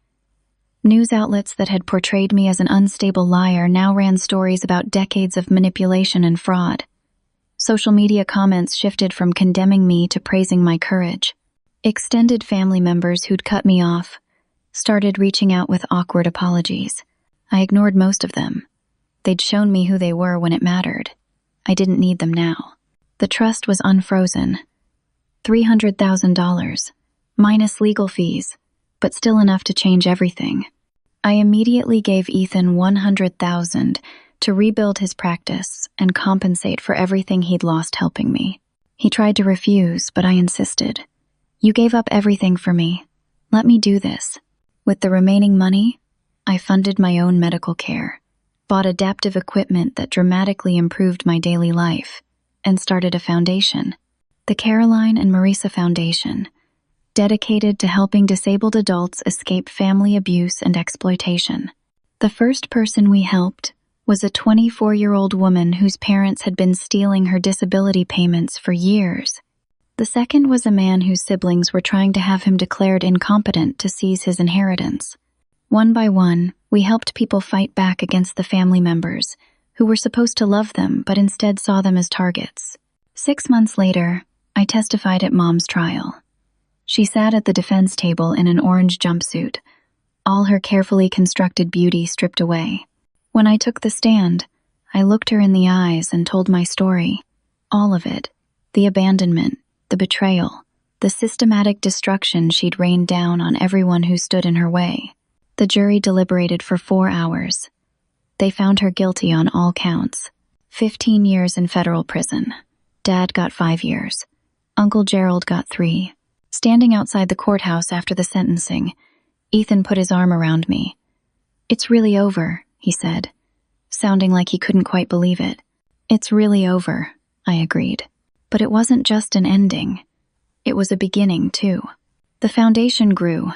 News outlets that had portrayed me as an unstable liar now ran stories about decades of manipulation and fraud. Social media comments shifted from condemning me to praising my courage. Extended family members who'd cut me off started reaching out with awkward apologies. I ignored most of them. They'd shown me who they were when it mattered. I didn't need them now. The trust was unfrozen. $300,000, minus legal fees, but still enough to change everything. I immediately gave Ethan $100,000 to rebuild his practice and compensate for everything he'd lost helping me. He tried to refuse, but I insisted. "You gave up everything for me. Let me do this." With the remaining money, I funded my own medical care, bought adaptive equipment that dramatically improved my daily life, and started a foundation, the Caroline and Marisa Foundation, dedicated to helping disabled adults escape family abuse and exploitation. The first person we helped was a 24-year-old woman whose parents had been stealing her disability payments for years. The second was a man whose siblings were trying to have him declared incompetent to seize his inheritance. One by one, we helped people fight back against the family members who were supposed to love them but instead saw them as targets. 6 months later, I testified at Mom's trial. She sat at the defense table in an orange jumpsuit, all her carefully constructed beauty stripped away. When I took the stand, I looked her in the eyes and told my story. All of it. The abandonment, the betrayal, the systematic destruction she'd rained down on everyone who stood in her way. The jury deliberated for 4 hours. They found her guilty on all counts. 15 years in federal prison. Dad got 5 years. Uncle Gerald got 3. Standing outside the courthouse after the sentencing, Ethan put his arm around me. "It's really over," he said, sounding like he couldn't quite believe it. "It's really over," I agreed. But it wasn't just an ending. It was a beginning, too. The foundation grew.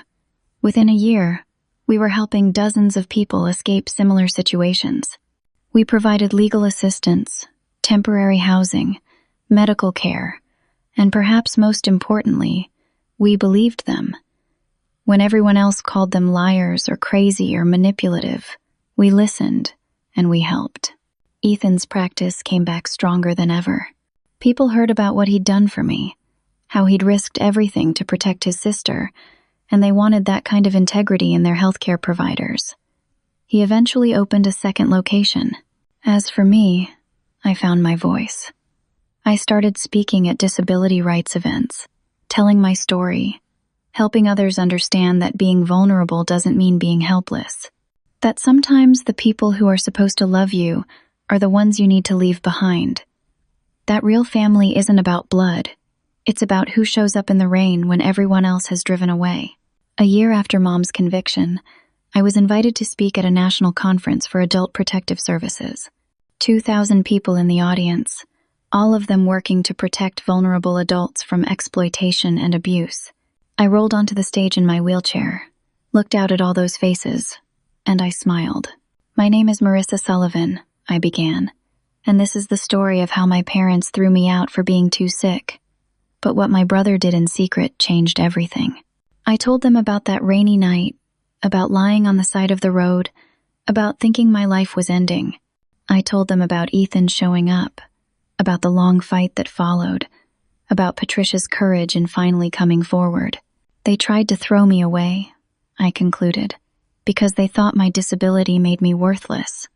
Within a year, we were helping dozens of people escape similar situations. We provided legal assistance, temporary housing, medical care, and perhaps most importantly, we believed them. When everyone else called them liars or crazy or manipulative, we listened and we helped. Ethan's practice came back stronger than ever. People heard about what he'd done for me, how he'd risked everything to protect his sister, and they wanted that kind of integrity in their healthcare providers. He eventually opened a second location. As for me, I found my voice. I started speaking at disability rights events, telling my story, helping others understand that being vulnerable doesn't mean being helpless. That sometimes the people who are supposed to love you are the ones you need to leave behind. That real family isn't about blood. It's about who shows up in the rain when everyone else has driven away. A year after Mom's conviction, I was invited to speak at a national conference for adult protective services. 2,000 people in the audience, all of them working to protect vulnerable adults from exploitation and abuse. I rolled onto the stage in my wheelchair, looked out at all those faces, and I smiled. "My name is Marissa Sullivan," I began, "and this is the story of how my parents threw me out for being too sick. But what my brother did in secret changed everything." I told them about that rainy night, about lying on the side of the road, about thinking my life was ending. I told them about Ethan showing up, about the long fight that followed, about Patricia's courage in finally coming forward. They tried to throw me away, I concluded, because they thought my disability made me worthless.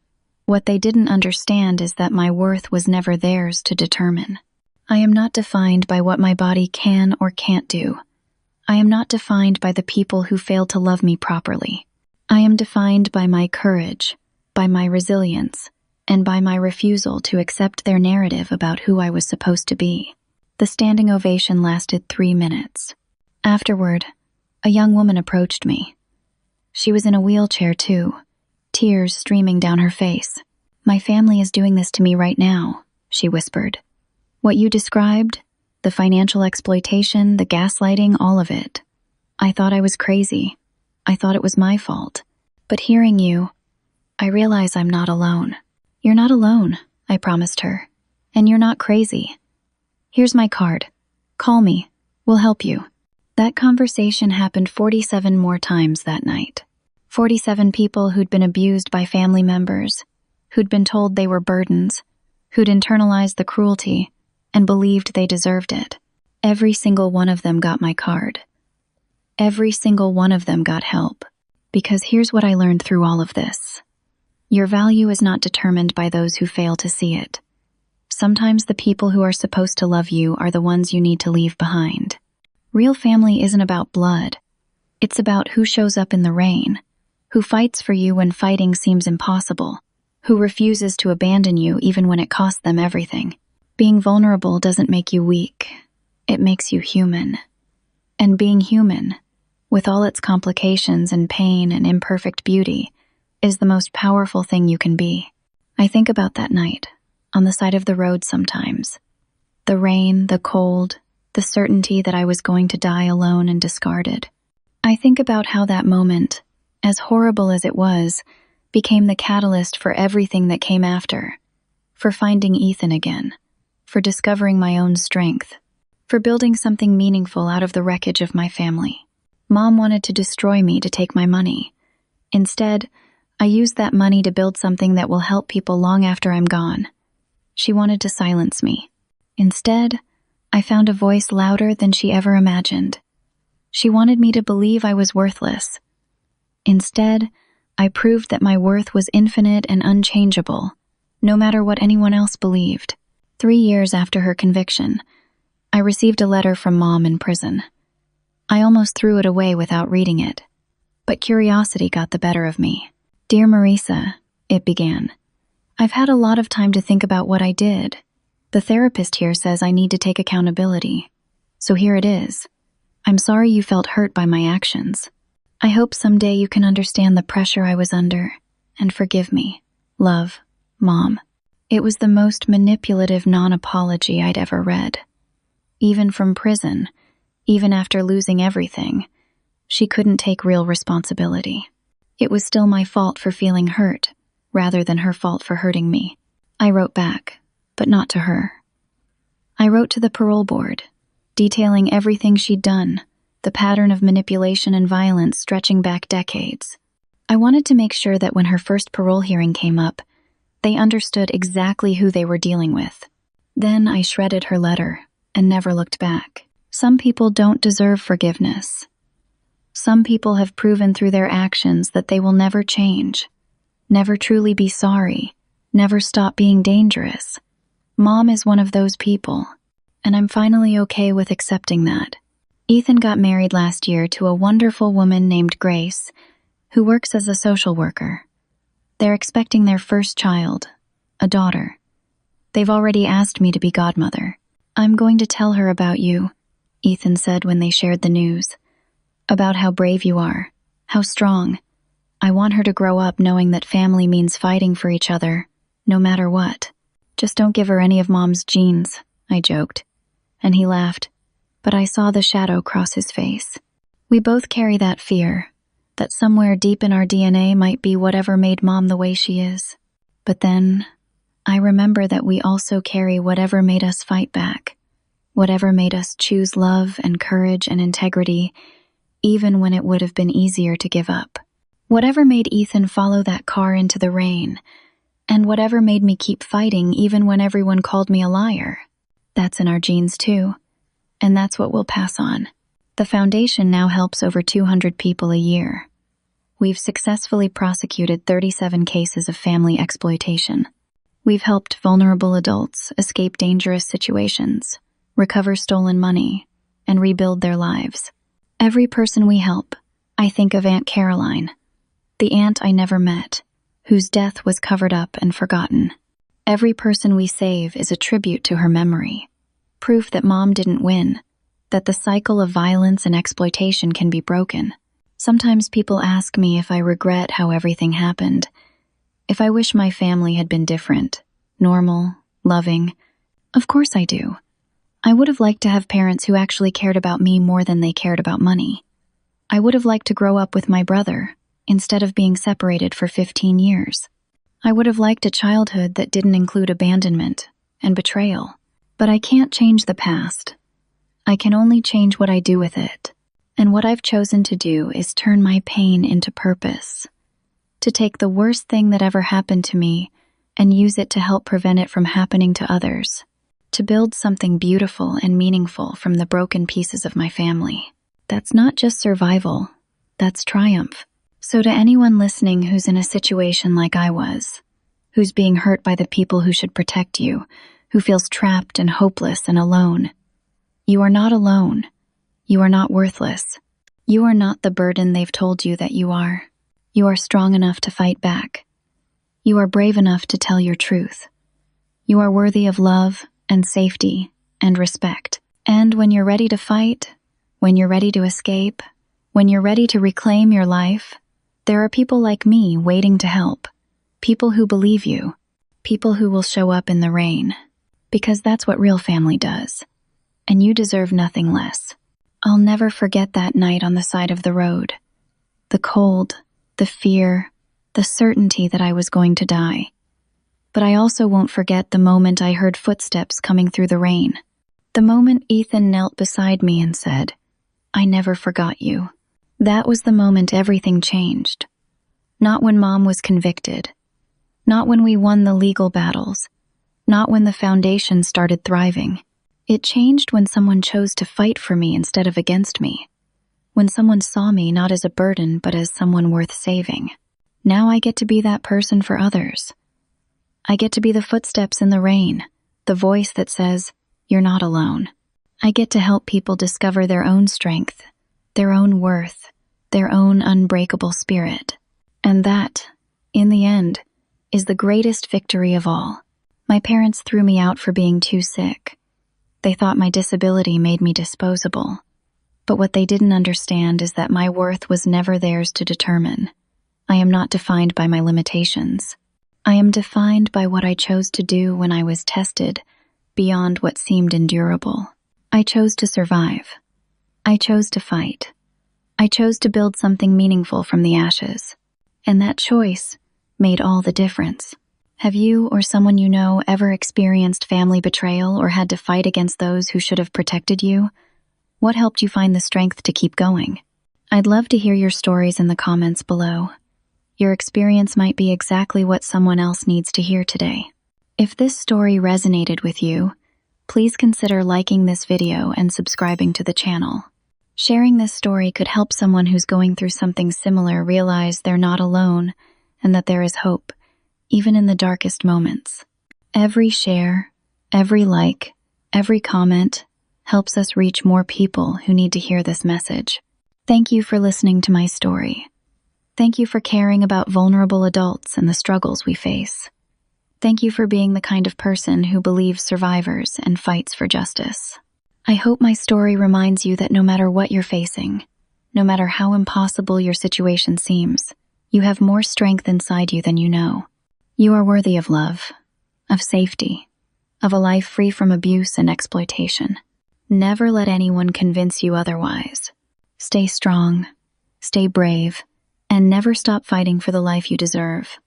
What they didn't understand is that my worth was never theirs to determine. I am not defined by what my body can or can't do. I am not defined by the people who fail to love me properly. I am defined by my courage, by my resilience, and by my refusal to accept their narrative about who I was supposed to be. The standing ovation lasted 3 minutes. Afterward, a young woman approached me. She was in a wheelchair too, tears streaming down her face. "My family is doing this to me right now," she whispered. "What you described, the financial exploitation, the gaslighting, all of it. I thought I was crazy. I thought it was my fault. But hearing you, I realize I'm not alone." "You're not alone," I promised her. "And you're not crazy. Here's my card. Call me. We'll help you." That conversation happened 47 more times that night. 47 people who'd been abused by family members, who'd been told they were burdens, who'd internalized the cruelty and believed they deserved it. Every single one of them got my card. Every single one of them got help. Because here's what I learned through all of this. Your value is not determined by those who fail to see it. Sometimes the people who are supposed to love you are the ones you need to leave behind. Real family isn't about blood. It's about who shows up in the rain, who fights for you when fighting seems impossible, who refuses to abandon you even when it costs them everything. Being vulnerable doesn't make you weak. It makes you human. And being human, with all its complications and pain and imperfect beauty, is the most powerful thing you can be. I think about that night, on the side of the road sometimes. The rain, the cold, the certainty that I was going to die alone and discarded. I think about how that moment, as horrible as it was, became the catalyst for everything that came after. For finding Ethan again. For discovering my own strength. for building something meaningful out of the wreckage of my family. Mom wanted to destroy me to take my money. Instead, I used that money to build something that will help people long after I'm gone. She wanted to silence me. Instead, I found a voice louder than she ever imagined. She wanted me to believe I was worthless. Instead, I proved that my worth was infinite and unchangeable, no matter what anyone else believed. 3 years after her conviction, I received a letter from Mom in prison. I almost threw it away without reading it, but curiosity got the better of me. "Dear Marisa," it began, "I've had a lot of time to think about what I did. The therapist here says I need to take accountability. So here it is. I'm sorry you felt hurt by my actions. I hope someday you can understand the pressure I was under and forgive me. Love, Mom." It was the most manipulative non-apology I'd ever read. Even from prison, even after losing everything, she couldn't take real responsibility. It was still my fault for feeling hurt, rather than her fault for hurting me. I wrote back, but not to her. I wrote to the parole board, detailing everything she'd done, the pattern of manipulation and violence stretching back decades. I wanted to make sure that when her first parole hearing came up, they understood exactly who they were dealing with. Then I shredded her letter and never looked back. Some people don't deserve forgiveness. Some people have proven through their actions that they will never change, never truly be sorry, never stop being dangerous. Mom is one of those people, and I'm finally okay with accepting that. Ethan got married last year to a wonderful woman named Grace, who works as a social worker. They're expecting their first child, a daughter. They've already asked me to be godmother. "I'm going to tell her about you," Ethan said when they shared the news. "About how brave you are, how strong. I want her to grow up knowing that family means fighting for each other, no matter what. Just don't give her any of Mom's genes," I joked. And he laughed, but I saw the shadow cross his face. We both carry that fear, that somewhere deep in our DNA might be whatever made Mom the way she is. But then, I remember that we also carry whatever made us fight back, whatever made us choose love and courage and integrity, even when it would have been easier to give up. Whatever made Ethan follow that car into the rain, and whatever made me keep fighting even when everyone called me a liar. That's in our genes too, and that's what we'll pass on. The foundation now helps over 200 people a year. We've successfully prosecuted 37 cases of family exploitation. We've helped vulnerable adults escape dangerous situations, recover stolen money, and rebuild their lives. Every person we help, I think of Aunt Caroline, the aunt I never met, whose death was covered up and forgotten. Every person we save is a tribute to her memory, proof that Mom didn't win, that the cycle of violence and exploitation can be broken. Sometimes people ask me if I regret how everything happened, if I wish my family had been different, normal, loving. Of course I do. I would have liked to have parents who actually cared about me more than they cared about money. I would have liked to grow up with my brother, instead of being separated for 15 years. I would have liked a childhood that didn't include abandonment and betrayal. But I can't change the past. I can only change what I do with it. And what I've chosen to do is turn my pain into purpose. To take the worst thing that ever happened to me and use it to help prevent it from happening to others. To build something beautiful and meaningful from the broken pieces of my family. That's not just survival, that's triumph. So to anyone listening who's in a situation like I was, who's being hurt by the people who should protect you, who feels trapped and hopeless and alone, you are not alone. You are not worthless. You are not the burden they've told you that you are. You are strong enough to fight back. You are brave enough to tell your truth. You are worthy of love and safety and respect. And when you're ready to fight, when you're ready to escape, when you're ready to reclaim your life, there are people like me waiting to help. People who believe you. People who will show up in the rain. Because that's what real family does. And you deserve nothing less. I'll never forget that night on the side of the road. The cold, the fear, the certainty that I was going to die. But I also won't forget the moment I heard footsteps coming through the rain. The moment Ethan knelt beside me and said, "I never forgot you," that was the moment everything changed. Not when Mom was convicted, not when we won the legal battles, not when the foundation started thriving. It changed when someone chose to fight for me instead of against me. When someone saw me not as a burden, but as someone worth saving. Now I get to be that person for others. I get to be the footsteps in the rain, the voice that says, "You're not alone." I get to help people discover their own strength, their own worth, their own unbreakable spirit. And that, in the end, is the greatest victory of all. My parents threw me out for being too sick. They thought my disability made me disposable. But what they didn't understand is that my worth was never theirs to determine. I am not defined by my limitations. I am defined by what I chose to do when I was tested beyond what seemed endurable. I chose to survive. I chose to fight. I chose to build something meaningful from the ashes. And that choice made all the difference. Have you or someone you know ever experienced family betrayal or had to fight against those who should have protected you? What helped you find the strength to keep going? I'd love to hear your stories in the comments below. Your experience might be exactly what someone else needs to hear today. If this story resonated with you, please consider liking this video and subscribing to the channel. Sharing this story could help someone who's going through something similar realize they're not alone and that there is hope, even in the darkest moments. Every share, every like, every comment helps us reach more people who need to hear this message. Thank you for listening to my story. Thank you for caring about vulnerable adults and the struggles we face. Thank you for being the kind of person who believes survivors and fights for justice. I hope my story reminds you that no matter what you're facing, no matter how impossible your situation seems, you have more strength inside you than you know. You are worthy of love, of safety, of a life free from abuse and exploitation. Never let anyone convince you otherwise. Stay strong, stay brave, and never stop fighting for the life you deserve.